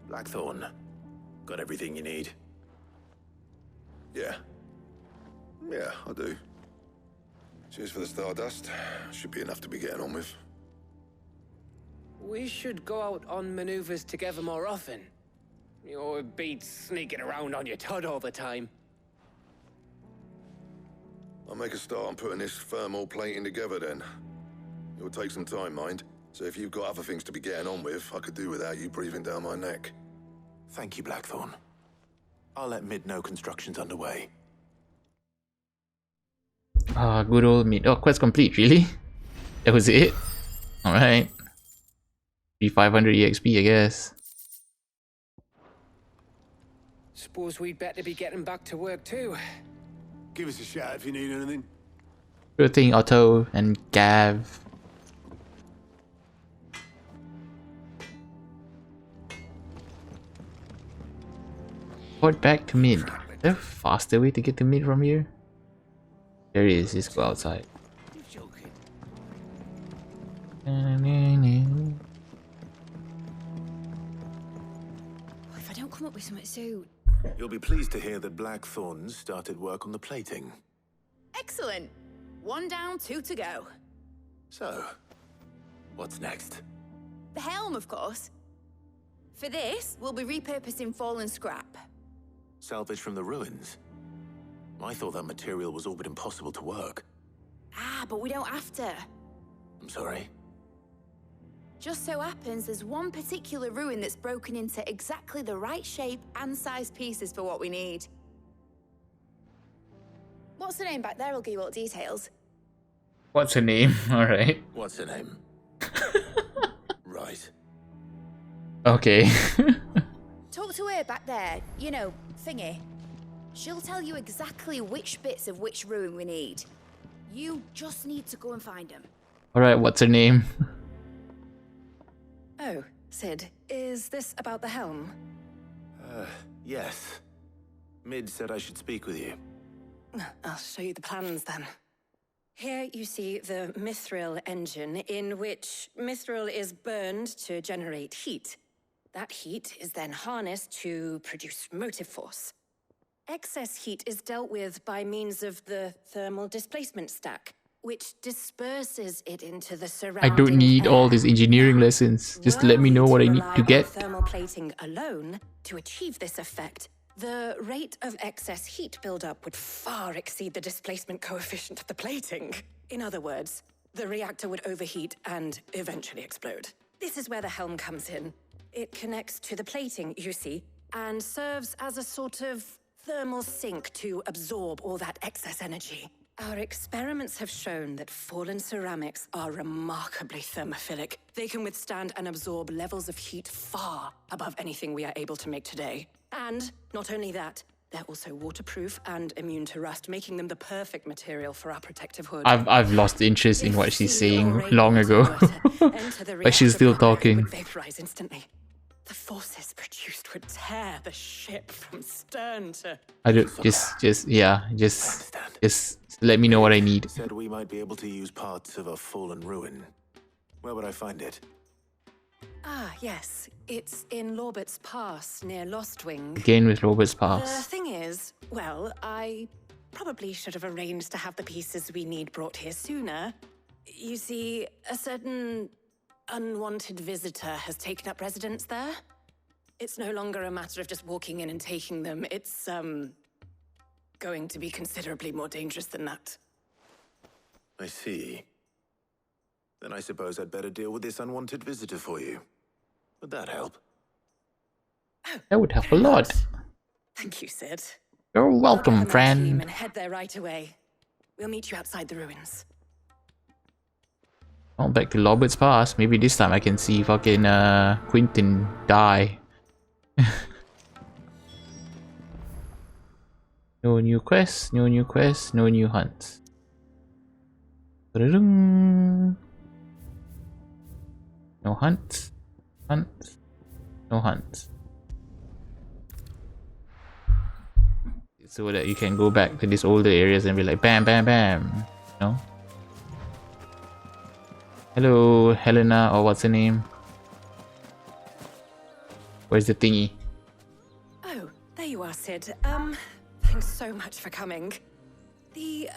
Blackthorn, got everything you need? Yeah. Yeah, I do. Cheers for the stardust. Should be enough to be getting on with. We should go out on maneuvers together more often. You beat sneaking around on your Todd all the time. I'll make a start on putting this thermal plating together then. It will take some time, mind. So if you've got other things to be getting on with, I could do without you breathing down my neck. Thank you, Blackthorn. I'll let Mid know construction's underway. Ah, good old Mid. Oh, quest complete, really? That was it? Alright. 500 EXP, I guess. Suppose we'd better be getting back to work too. Give us a shout if you need anything. Sure thing, Otto and Gav. Port back to Mid. Is there a faster way to get to Mid from here? There is, just go outside. If I don't come up with something soon. You'll be pleased to hear that Blackthorn's started work on the plating. Excellent. 1 down, 2 to go. So, what's next? The helm, of course. For this, we'll be repurposing fallen scrap. Salvage from the ruins? I thought that material was all but impossible to work. Ah, but we don't have to. I'm sorry. Just so happens there's one particular ruin that's broken into exactly the right shape and size pieces for what we need. What's the name back there? I'll give you all the details. What's her name? Alright. What's her name? Right. Okay. Talk to her back there. You know, thingy. She'll tell you exactly which bits of which ruin we need. You just need to go and find them. Alright, what's her name? Oh, Sid, is this about the helm? Yes. Mid said I should speak with you. I'll show you the plans then. Here you see the mithril engine, in which mithril is burned to generate heat. That heat is then harnessed to produce motive force. Excess heat is dealt with by means of the thermal displacement stack, which disperses it into the I surrounding don't need air. all these engineering lessons. Just let me know what I need Rely to on get. thermal plating alone to achieve this effect. The rate of excess heat buildup would far exceed the displacement coefficient of the plating. In other words, the reactor would overheat and eventually explode. This is where the helm comes in. It connects to the plating, you see, and serves as a sort of thermal sink to absorb all that excess energy. Our experiments have shown that fallen ceramics are remarkably thermophilic. They can withstand and absorb levels of heat far above anything we are able to make today. And not only that, they're also waterproof and immune to rust, making them the perfect material for our protective hood. I've lost interest in what she's saying long ago. But she's still talking. It would vaporize instantly. The forces produced would tear the ship from stern to... I don't just let me know what I need. Said we might be able to use parts of a fallen ruin. Where would I find it? Ah, yes. It's in Lorbert's Pass, near Lostwing. Again with Robert's The Pass. thing is, well, I probably should have arranged to have the pieces we need brought here sooner. You see, a certain unwanted visitor has taken up residence there. It's no longer a matter of just walking in and taking them. It's, going to be considerably more dangerous than that. I see. Then I suppose I'd better deal with this unwanted visitor for you. Would that help? That would help a lot. Thank you, Sid. You're welcome, I'll gather my team friend. and head there right away. We'll meet you outside the ruins. Well, back to Robert's Pass. Maybe this time I can see fucking Quentin die. No new quests, no new quests, no new hunts. Ta-da-dum. No hunts, hunts, no hunts. so that you can go back to these older areas and be like bam bam bam, you know. Hello Helena, or what's her name? Where's the thingy? Oh, there you are, Sid. Thanks so much for coming. The,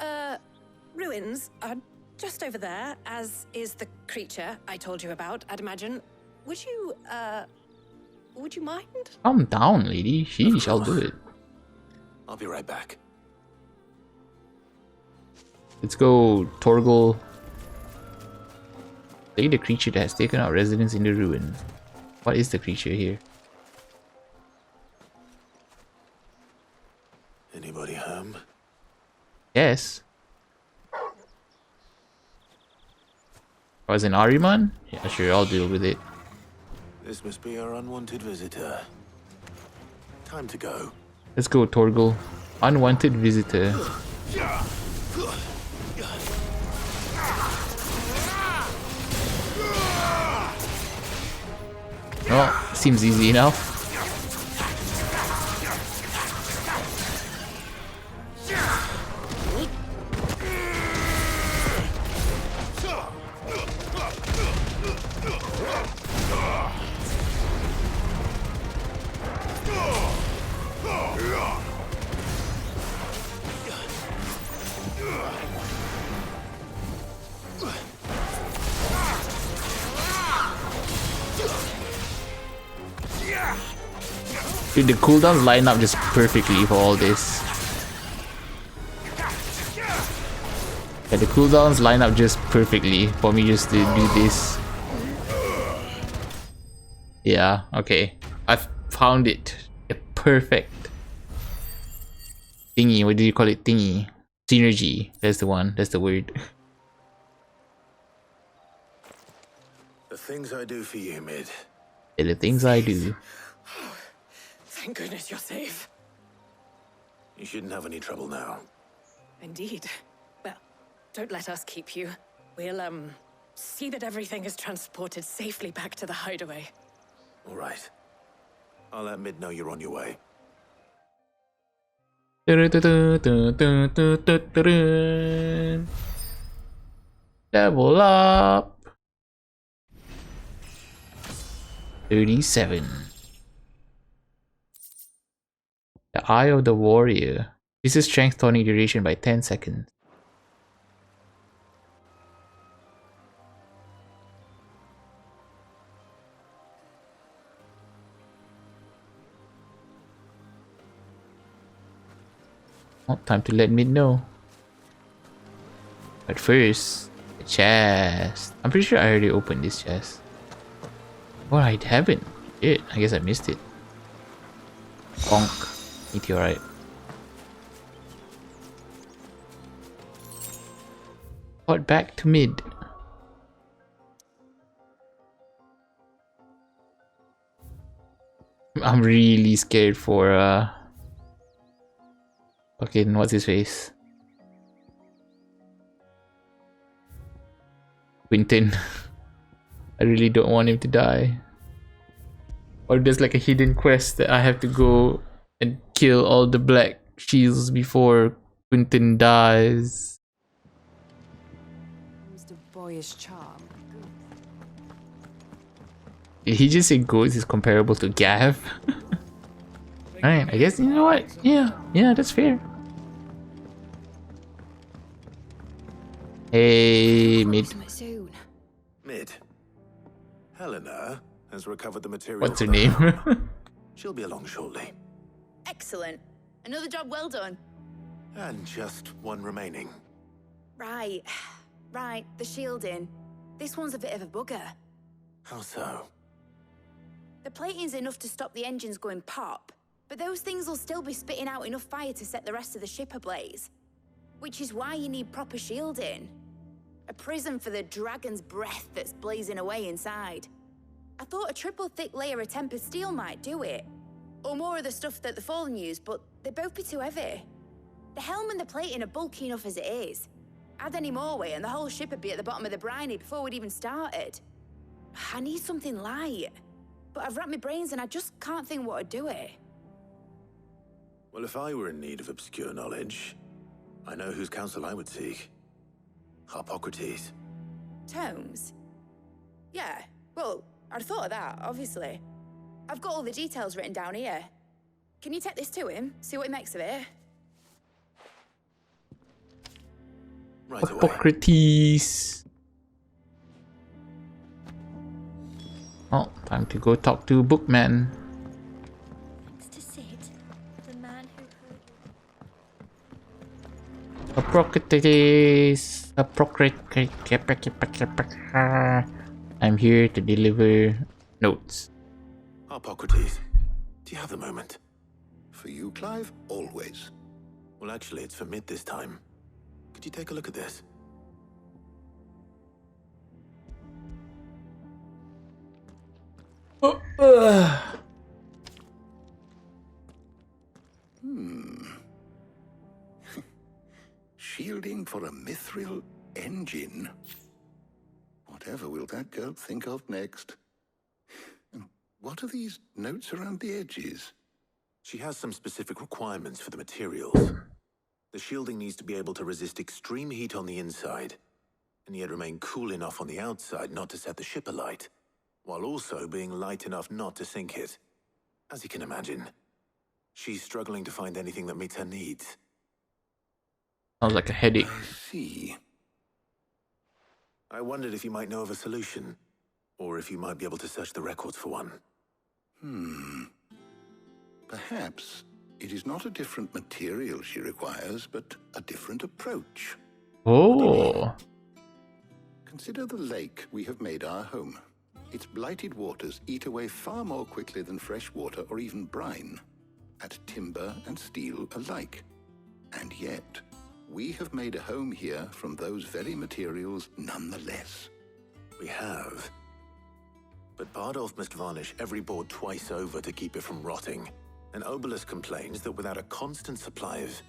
ruins are just over there, as is the creature I told you about, I'd imagine. Would you mind? Calm down, lady. Sheesh, I'll do it. I'll be right back. Let's go, Torgal. Take the creature that has taken out residence in the ruin. What is the creature here? Anybody home? Yes. Oh, as an Ahriman? Yeah, sure, I'll deal with it. This must be our unwanted visitor. Time to go. Let's go, Torgal. Unwanted visitor. Oh, seems easy enough. Dude, the cooldowns line up just perfectly for all this. Yeah, the cooldowns line up just perfectly for me just to do this. Yeah, okay. I've found it. The perfect thingy. What do you call it? Thingy. Synergy. That's the one. That's the word. The things I do for you, Mid. Yeah, the things I do. Thank goodness you're safe. You shouldn't have any trouble now. Indeed. Well, don't let us keep you. We'll, see that everything is transported safely back to the hideaway. All right. I'll let Mid know you're on your way. Level up. 37. The Eye of the Warrior. Increases strength tonic duration by 10 seconds. Well, time to let Mid know. But first, the chest. I'm pretty sure I already opened this chest. Oh, I haven't. Shit, I guess I missed it. Bonk. Meteorite. Port back to Mid. I'm really scared for fucking what's his face? Quentin. I really don't want him to die. Or there's like a hidden quest that I have to go and kill all the black shields before Quentin dies. Used a boyish charm. Did he just say Ghost is comparable to Gav? Alright, I guess you know what? Yeah, that's fair. Hey, Mid. Soon. Mid. Helena has recovered the material. What's her name? She'll be along shortly. Excellent. Another job well done. And just one remaining. Right. Right, the shielding. This one's a bit of a bugger. How so? The plating's enough to stop the engines going pop, but those things will still be spitting out enough fire to set the rest of the ship ablaze. Which is why you need proper shielding. A prison for the dragon's breath that's blazing away inside. I thought a triple thick layer of tempered steel might do it. Or more of the stuff that the Fallen use, but they'd both be too heavy. The helm and the plating are bulky enough as it is. Add any more weight and the whole ship would be at the bottom of the briny before we'd even started. I need something light. But I've racked my brains and I just can't think what would do it. Well, if I were in need of obscure knowledge, I know whose counsel I would seek. Hippocrates. Tomes? Yeah, well, I'd thought of that, obviously. I've got all the details written down here. Can you take this to him, see what he makes of it? Right away. Hippocrates. Oh, time to go talk to Bookman. Next to Sid, the man who heard. Hippocrates. I'm here to deliver notes. Hippocrates, do you have a moment? For you, Clive, always. Well, actually, it's for Mid this time. Could you take a look at this? Shielding for a mithril engine. Whatever will that girl think of next? And what are these notes around the edges? She has some specific requirements for the materials. The shielding needs to be able to resist extreme heat on the inside, and yet remain cool enough on the outside not to set the ship alight, while also being light enough not to sink it. As you can imagine, she's struggling to find anything that meets her needs. Sounds like a headache. I see. I wondered if you might know of a solution, or if you might be able to search the records for one. Perhaps it is not a different material she requires, but a different approach. Oh. Consider the lake we have made our home. Its blighted waters eat away far more quickly than fresh water or even brine, at timber and steel alike. And yet, we have made a home here from those very materials nonetheless. We have. But Bardolph must varnish every board twice over to keep it from rotting. And Obelus complains that without a constant supply of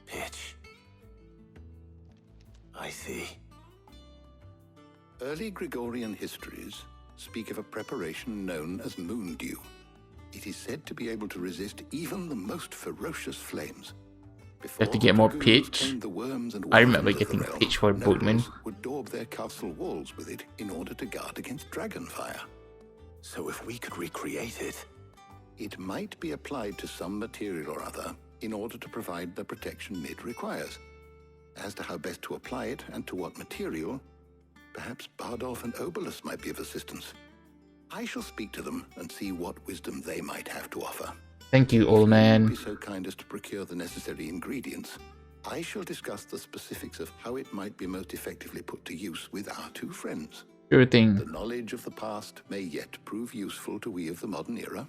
pitch. I see. Early Gregorian histories speak of a preparation known as moon dew. It is said to be able to resist even the most ferocious flames. You have to get more pitch. I remember getting pitch for boatmen. Would daub their castle walls with it in order to guard against dragon fire. So if we could recreate it... It might be applied to some material or other in order to provide the protection Mid requires. As to how best to apply it and to what material, perhaps Bardolph and Obelus might be of assistance. I shall speak to them and see what wisdom they might have to offer. Thank you, old man. Be so kind as to procure the necessary ingredients. I shall discuss the specifics of how it might be most effectively put to use with our two friends. Sure thing. The knowledge of the past may yet prove useful to we of the modern era.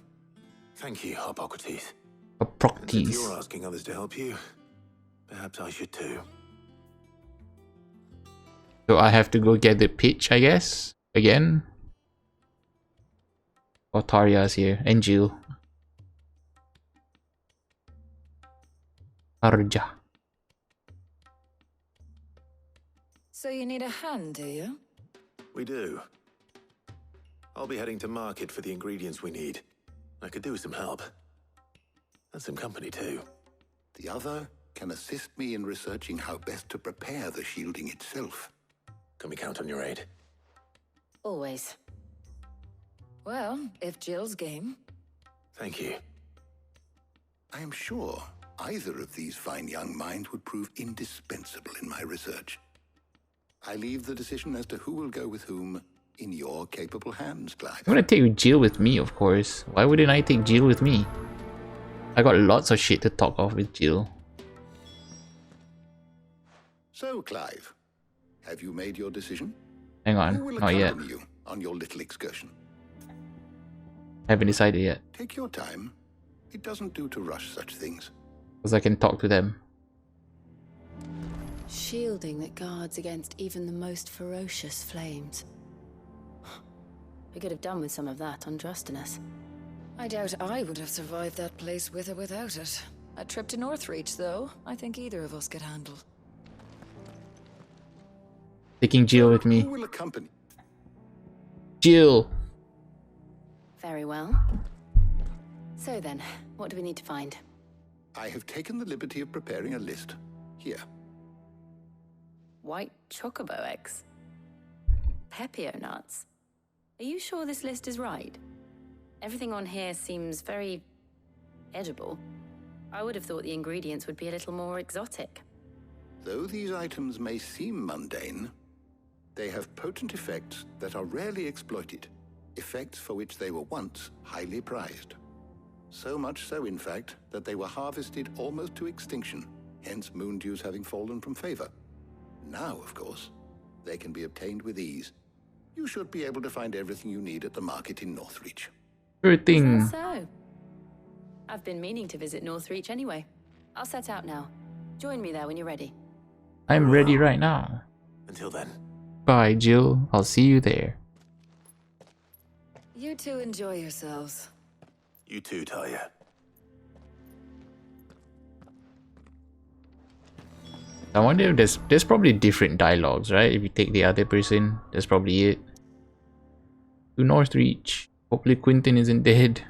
Thank you, Hippocrates. Hippocrates. And since you're asking others to help you, perhaps I should too. So I have to go get the pitch, I guess? Again? Oh, Tarya's here. And Jill. Tarja. So you need a hand, do you? We do. I'll be heading to market for the ingredients we need. I could do with some help. And some company too. The other can assist me in researching how best to prepare the shielding itself. Can we count on your aid? Always. Well, if Jill's game. Thank you. I am sure either of these fine young minds would prove indispensable in my research. I leave the decision as to who will go with whom in your capable hands, Clive. I'm gonna take Jill with me, of course. Why wouldn't I take Jill with me? I got lots of shit to talk off with Jill. So, Clive, have you made your decision? Hang on, Who will not yet. accompany you on your little excursion? Haven't decided yet. Take your time. It doesn't do to rush such things. Because I can talk to them. Shielding that guards against even the most ferocious flames. We could have done with some of that on Drustinus. I doubt I would have survived that place with or without it. A trip to Northreach, though, I think either of us could handle. Taking Jill with me. Who will accompany? Jill! Very well. So then, what do we need to find? I have taken the liberty of preparing a list. Here. White chocobo eggs. Pepio nuts. Are you sure this list is right? Everything on here seems very edible. I would have thought the ingredients would be a little more exotic. Though these items may seem mundane, they have potent effects that are rarely exploited, effects for which they were once highly prized. So much so, in fact, that they were harvested almost to extinction, hence moon dews having fallen from favor. Now, of course, they can be obtained with ease. You should be able to find everything you need at the market in Northreach. Sure thing. Is that so? I've been meaning to visit Northreach anyway. I'll set out now. Join me there when you're ready. I'm ready right now. Until then. Bye, Jill. I'll see you there. You two enjoy yourselves. You too, Talia. I wonder if there's probably different dialogues, right? If you take the other person, that's probably it. To Northreach. Hopefully Quentin isn't dead.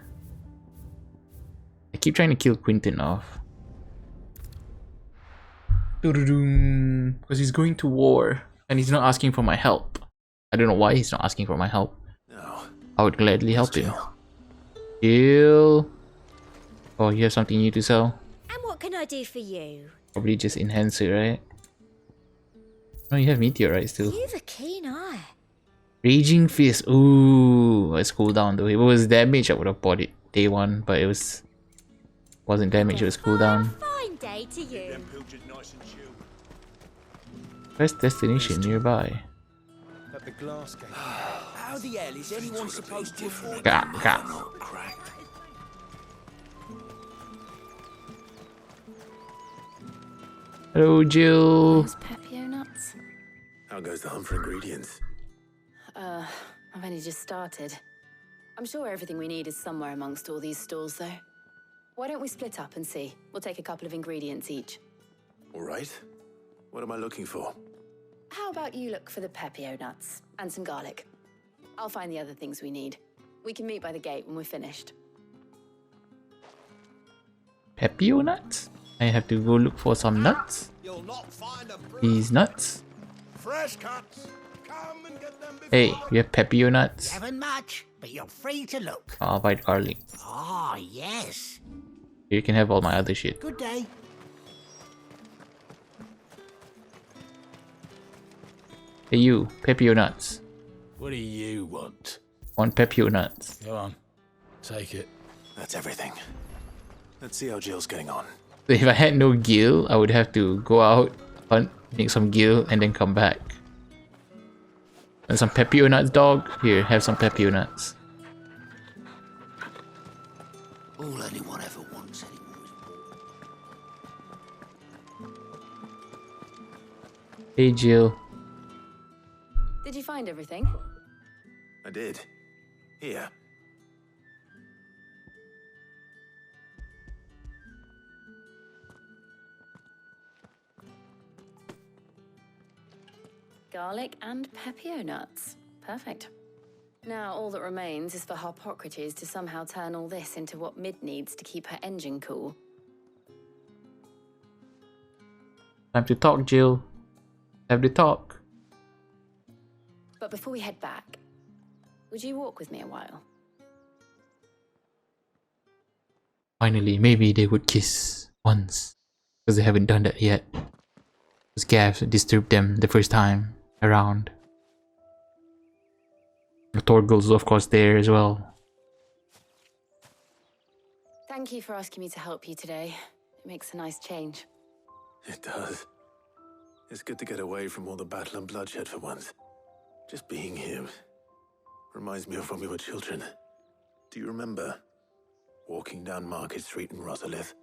I keep trying to kill Quentin off. Because he's going to war. And he's not asking for my help. I don't know why he's not asking for my help. No. I would gladly help him. Jill. Oh, you have something new to sell? And what can I do for you? Probably just enhance it, right? Oh, you have meteorite still. You've a keen eye. Raging Fist. Ooh, it's cooldown though. If it was damage, I would have bought it day one, but it wasn't damage, it was cooldown. Fine day to you. First destination nearby. At the glass gate. How the hell is anyone supposed to afford Got. Hello, Jill. Those Pepio nuts? How goes the hunt for ingredients? I've only just started. I'm sure everything we need is somewhere amongst all these stalls, though. Why don't we split up and see? We'll take a couple of ingredients each. All right. What am I looking for? How about you look for the Pepio nuts and some garlic? I'll find the other things we need. We can meet by the gate when we're finished. Pepio nuts? I have to go look for some nuts. You'll not find a These nuts. fresh cuts. Come and get them before. Hey, you have Pepio nuts? Haven't much, but you're free to look. I'll buy garlic. Ah, yes. You can have all my other shit. Good day. Hey you, Pepio nuts. What do you want? Want Pepio nuts. Go on. Take it. That's everything. Let's see how Jill's getting on. So if I had no gil, I would have to go out, hunt, make some gil, and then come back. And some Pepio nuts, dog. Here, have some Pepio nuts. All anyone ever wants anymore is... Hey Jill. Did you find everything? I did. Here. Garlic and Pepio nuts. Perfect. Now all that remains is for Harpocrates to somehow turn all this into what Mid needs to keep her engine cool. Time to talk, Jill. Have the talk. But before we head back, would you walk with me a while? Finally, maybe they would kiss once. Because they haven't done that yet. Because Gav disturbed them the first time around. Torgal's of course there as well. Thank you for asking me to help you today. It makes a nice change. It does. It's good to get away from all the battle and bloodshed for once. Just being here reminds me of when we were children. Do you remember? Walking down Market Street in Rosalith,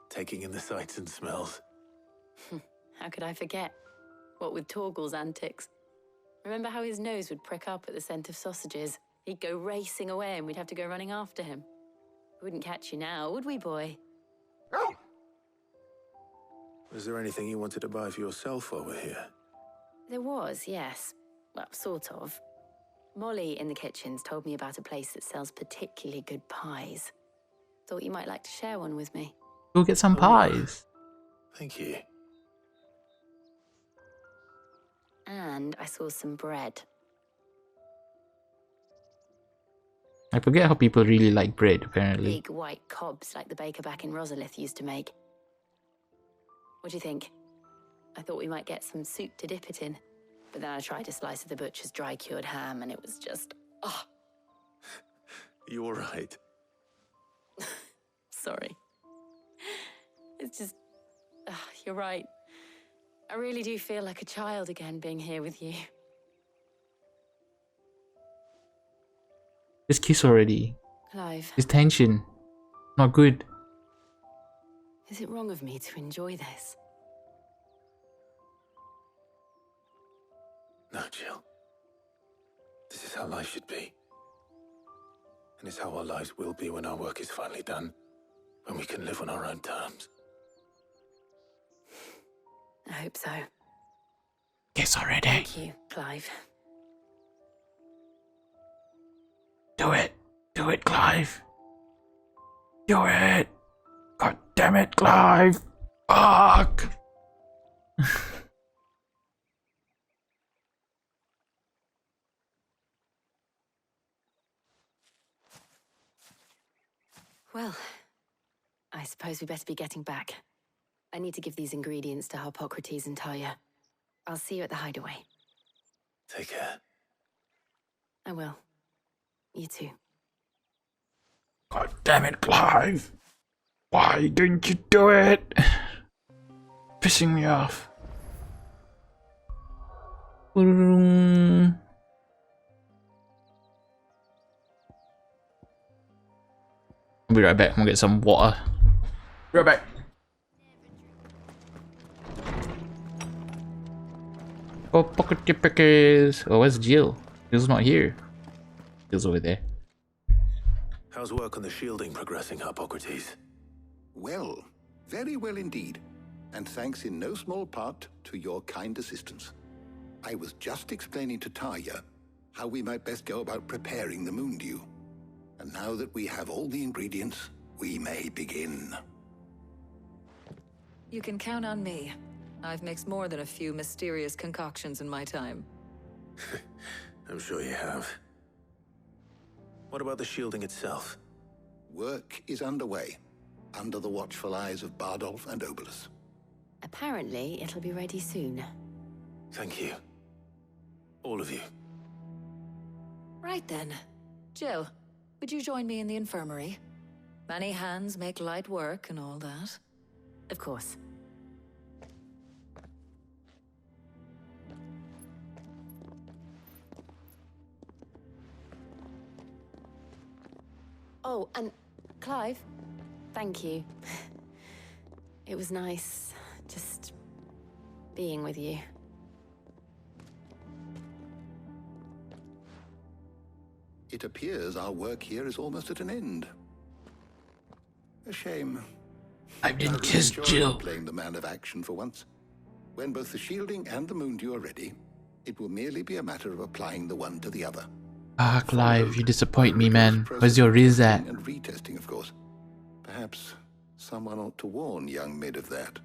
taking in the sights and smells. How could I forget? What with Torgal's antics. Remember how his nose would prick up at the scent of sausages? He'd go racing away and we'd have to go running after him. We wouldn't catch you now, would we, boy? Was there anything you wanted to buy for yourself while we're here? There was, yes. Well, sort of. Molly in the kitchens told me about a place that sells particularly good pies. Thought you might like to share one with me. Go get some pies. Thank you. And I saw some bread. I forget how people really like bread, apparently. Big white cobs like the baker back in Rosalith used to make. What do you think? I thought we might get some soup to dip it in. But then I tried a slice of the butcher's dry-cured ham and it was just... oh. You all right? Sorry. It's just... you're right. I really do feel like a child again being here with you. Just kiss already. Clive. This tension. Not good. Is it wrong of me to enjoy this? No, Jill. This is how life should be. And it's how our lives will be when our work is finally done. When we can live on our own terms. I hope so. Kiss already. Thank you, Clive. Do it. Do it, Clive. Do it. God damn it, Clive. Fuck. Well, I suppose we better be getting back. I need to give these ingredients to Harpocrates and Talia. I'll see you at the hideaway. Take care. I will. You too. God damn it, Clive. Why didn't you do it? Pissing me off. I'll be right back. I'm gonna get some water. Be right back. Oh, pocket pickers. Oh, where's Jill? Jill's not here. Jill's over there. How's work on the shielding progressing, Harpocrates? Well, very well indeed. And thanks in no small part to your kind assistance. I was just explaining to Talia how we might best go about preparing the moon dew. And now that we have all the ingredients, we may begin. You can count on me. I've mixed more than a few mysterious concoctions in my time. I'm sure you have. What about the shielding itself? Work is underway, under the watchful eyes of Bardolph and Obolus. Apparently, it'll be ready soon. Thank you. All of you. Right then. Jill, would you join me in the infirmary? Many hands make light work and all that. Of course. Oh, and Clive, thank you. It was nice just being with you. It appears our work here is almost at an end. A shame. I didn't kiss Jill. Playing the man of action for once. When both the shielding and the moon dew are ready, it will merely be a matter of applying the one to the other. Ah, Clive, you disappoint me, man. Where's your Riz at? And retesting, of course. Perhaps someone ought to warn young Mid of that.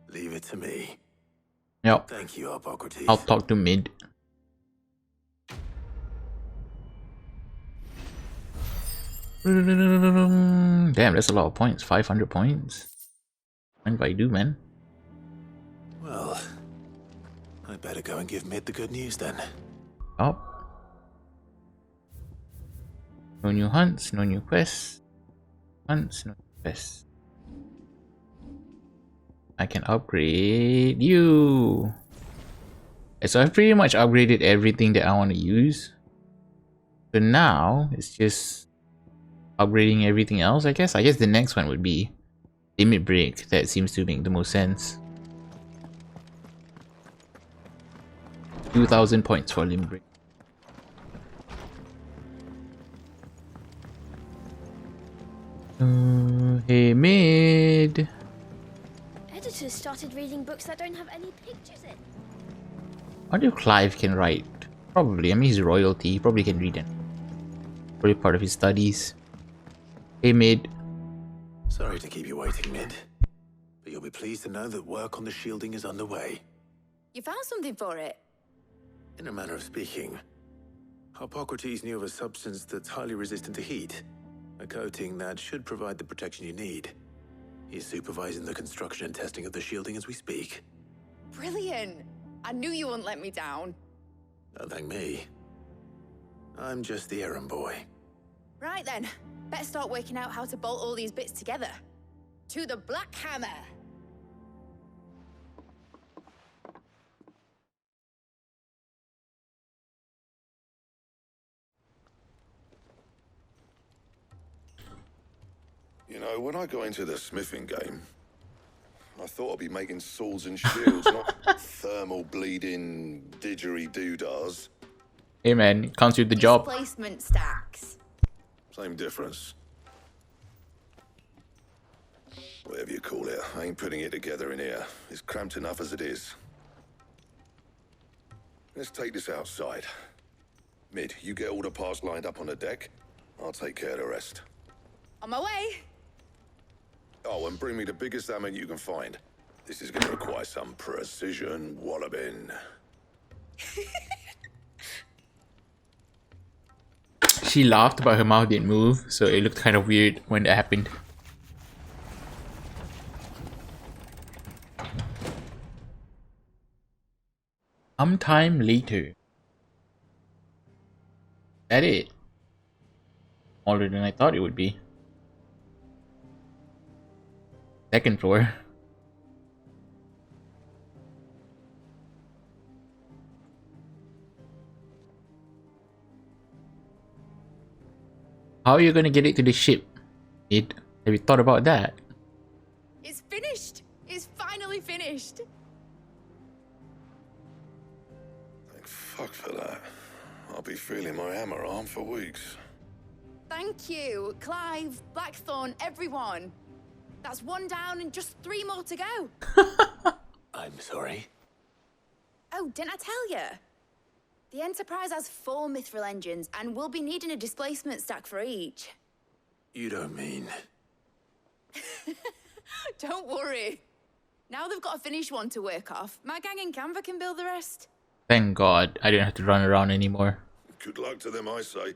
Leave it to me. Yep. Thank you, Harpocrates. I'll talk to Mid. Damn, that's a lot of points. 500 points. Mind if I do, man? Well, I better go and give Mid the good news then. Oh. No new hunts, no new quests. Hunts, no new quests. I can upgrade you. So I've pretty much upgraded everything that I want to use. So now it's just upgrading everything else, I guess. I guess the next one would be Limit Break. That seems to make the most sense. 2,000 points for Limit Break. Hey, Mid. Editors started reading books that don't have any pictures in. I wonder if Clive can write. Probably. I mean, he's royalty. He probably can read it. Probably part of his studies. Hey, Mid. Sorry to keep you waiting, Mid. But you'll be pleased to know that work on the shielding is underway. You found something for it? In a manner of speaking, Hippocrates knew of a substance that's highly resistant to heat. A coating that should provide the protection you need. He's supervising the construction and testing of the shielding as we speak. Brilliant! I knew you wouldn't let me down. Don't thank me. I'm just the errand boy. Right then, better start working out how to bolt all these bits together. To the Black Hammer! You know, when I got into the smithing game, I thought I'd be making swords and shields, not thermal bleeding didgeridoo-dahs. Hey man, counts with the job. Displacement stacks. Same difference. Whatever you call it, I ain't putting it together in here. It's cramped enough as it is. Let's take this outside. Mid, you get all the parts lined up on the deck. I'll take care of the rest. On my way! Oh, and bring me the biggest hammer you can find. This is going to require some precision walloping. She laughed, but her mouth didn't move, so it looked kind of weird when that happened. Sometime later. That it? Older than I thought it would be. Second floor. How are you gonna get it to the ship? Have you thought about that? It's finished! It's finally finished! Thank fuck for that. I'll be feeling my hammer arm for weeks. Thank you, Clive, Blackthorn, everyone. That's one down and just 3 more to go. I'm sorry. Oh, didn't I tell you? The Enterprise has 4 mithril engines, and we'll be needing a displacement stack for each. You don't mean... Don't worry. Now they've got a finished one to work off. My gang in Canva can build the rest. Thank God, I didn't have to run around anymore. Good luck to them, I say.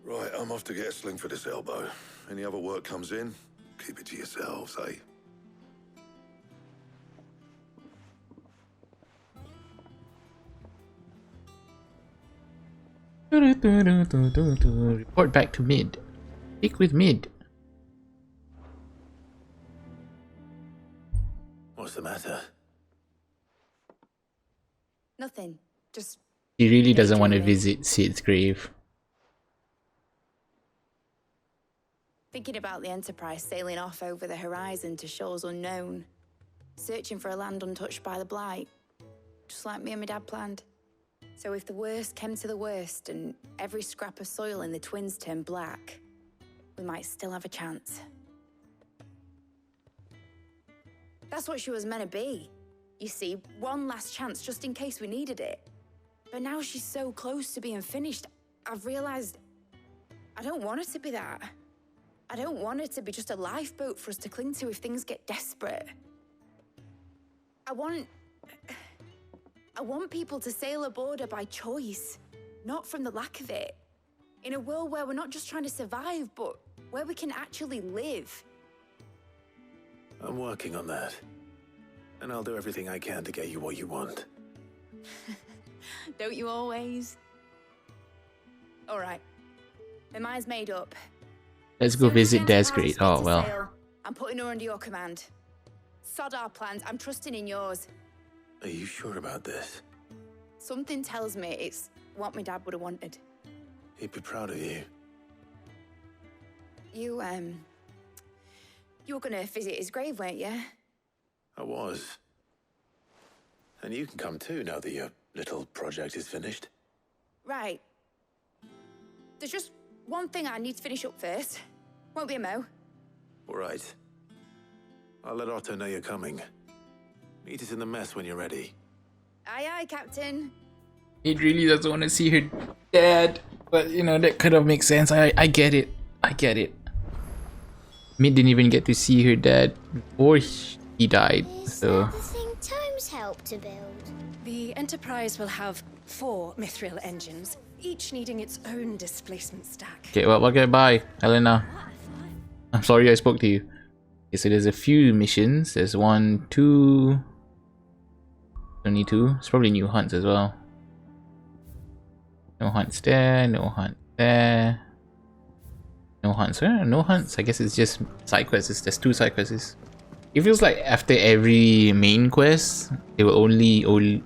Right, I'm off to get a sling for this elbow. Any other work comes in, keep it to yourselves, eh? Report back to Mid. Speak with Mid. What's the matter? Nothing. Just... He really doesn't want to visit Sid's grave. thinking about the Enterprise sailing off over the horizon to shores unknown. Searching for a land untouched by the Blight. Just like me and my dad planned. So if the worst came to the worst and every scrap of soil in the Twins turned black, we might still have a chance. That's what she was meant to be. You see, one last chance just in case we needed it. But now she's so close to being finished, I've realized I don't want it to be that. I don't want it to be just a lifeboat for us to cling to if things get desperate. I want people to sail aboard her by choice, not from the lack of it. In a world where we're not just trying to survive, but where we can actually live. I'm working on that. And I'll do everything I can to get you what you want. Don't you always? All right. My mind's made up. Let's go visit Dad's grave. Oh, well. Sail, I'm putting her under your command. Sod our plans. I'm trusting in yours. Are you sure about this? Something tells me it's what my dad would have wanted. He'd be proud of you. You were gonna visit his grave, weren't you? I was. And you can come too now that your little project is finished. Right. There's just one thing I need to finish up first. Won't be a mo. All right. I'll let Otto know you're coming. Meet us in the mess when you're ready. Aye, aye, Captain. It really doesn't want to see her dad. But, you know, that kind of makes sense. I get it. I get it. Mid didn't even get to see her dad before he died, so... The thing Tomes helped to build. The Enterprise will have 4 mithril engines, each needing its own displacement stack. Okay, well, what can I buy, Elena? I'm sorry I spoke to you. Okay, so there's a few missions. There's 1, 2... Only 2. It's probably new hunts as well. No hunts there, no hunt there. No hunts. No hunts. I guess it's just side quests. There's 2 side quests. It feels like after every main quest, they will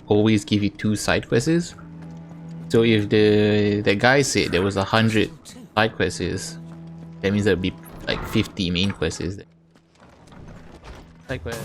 always give you 2 side quests. So if the guy said there was 100 side quests, that means there'll be like 50 main quests. Side quest.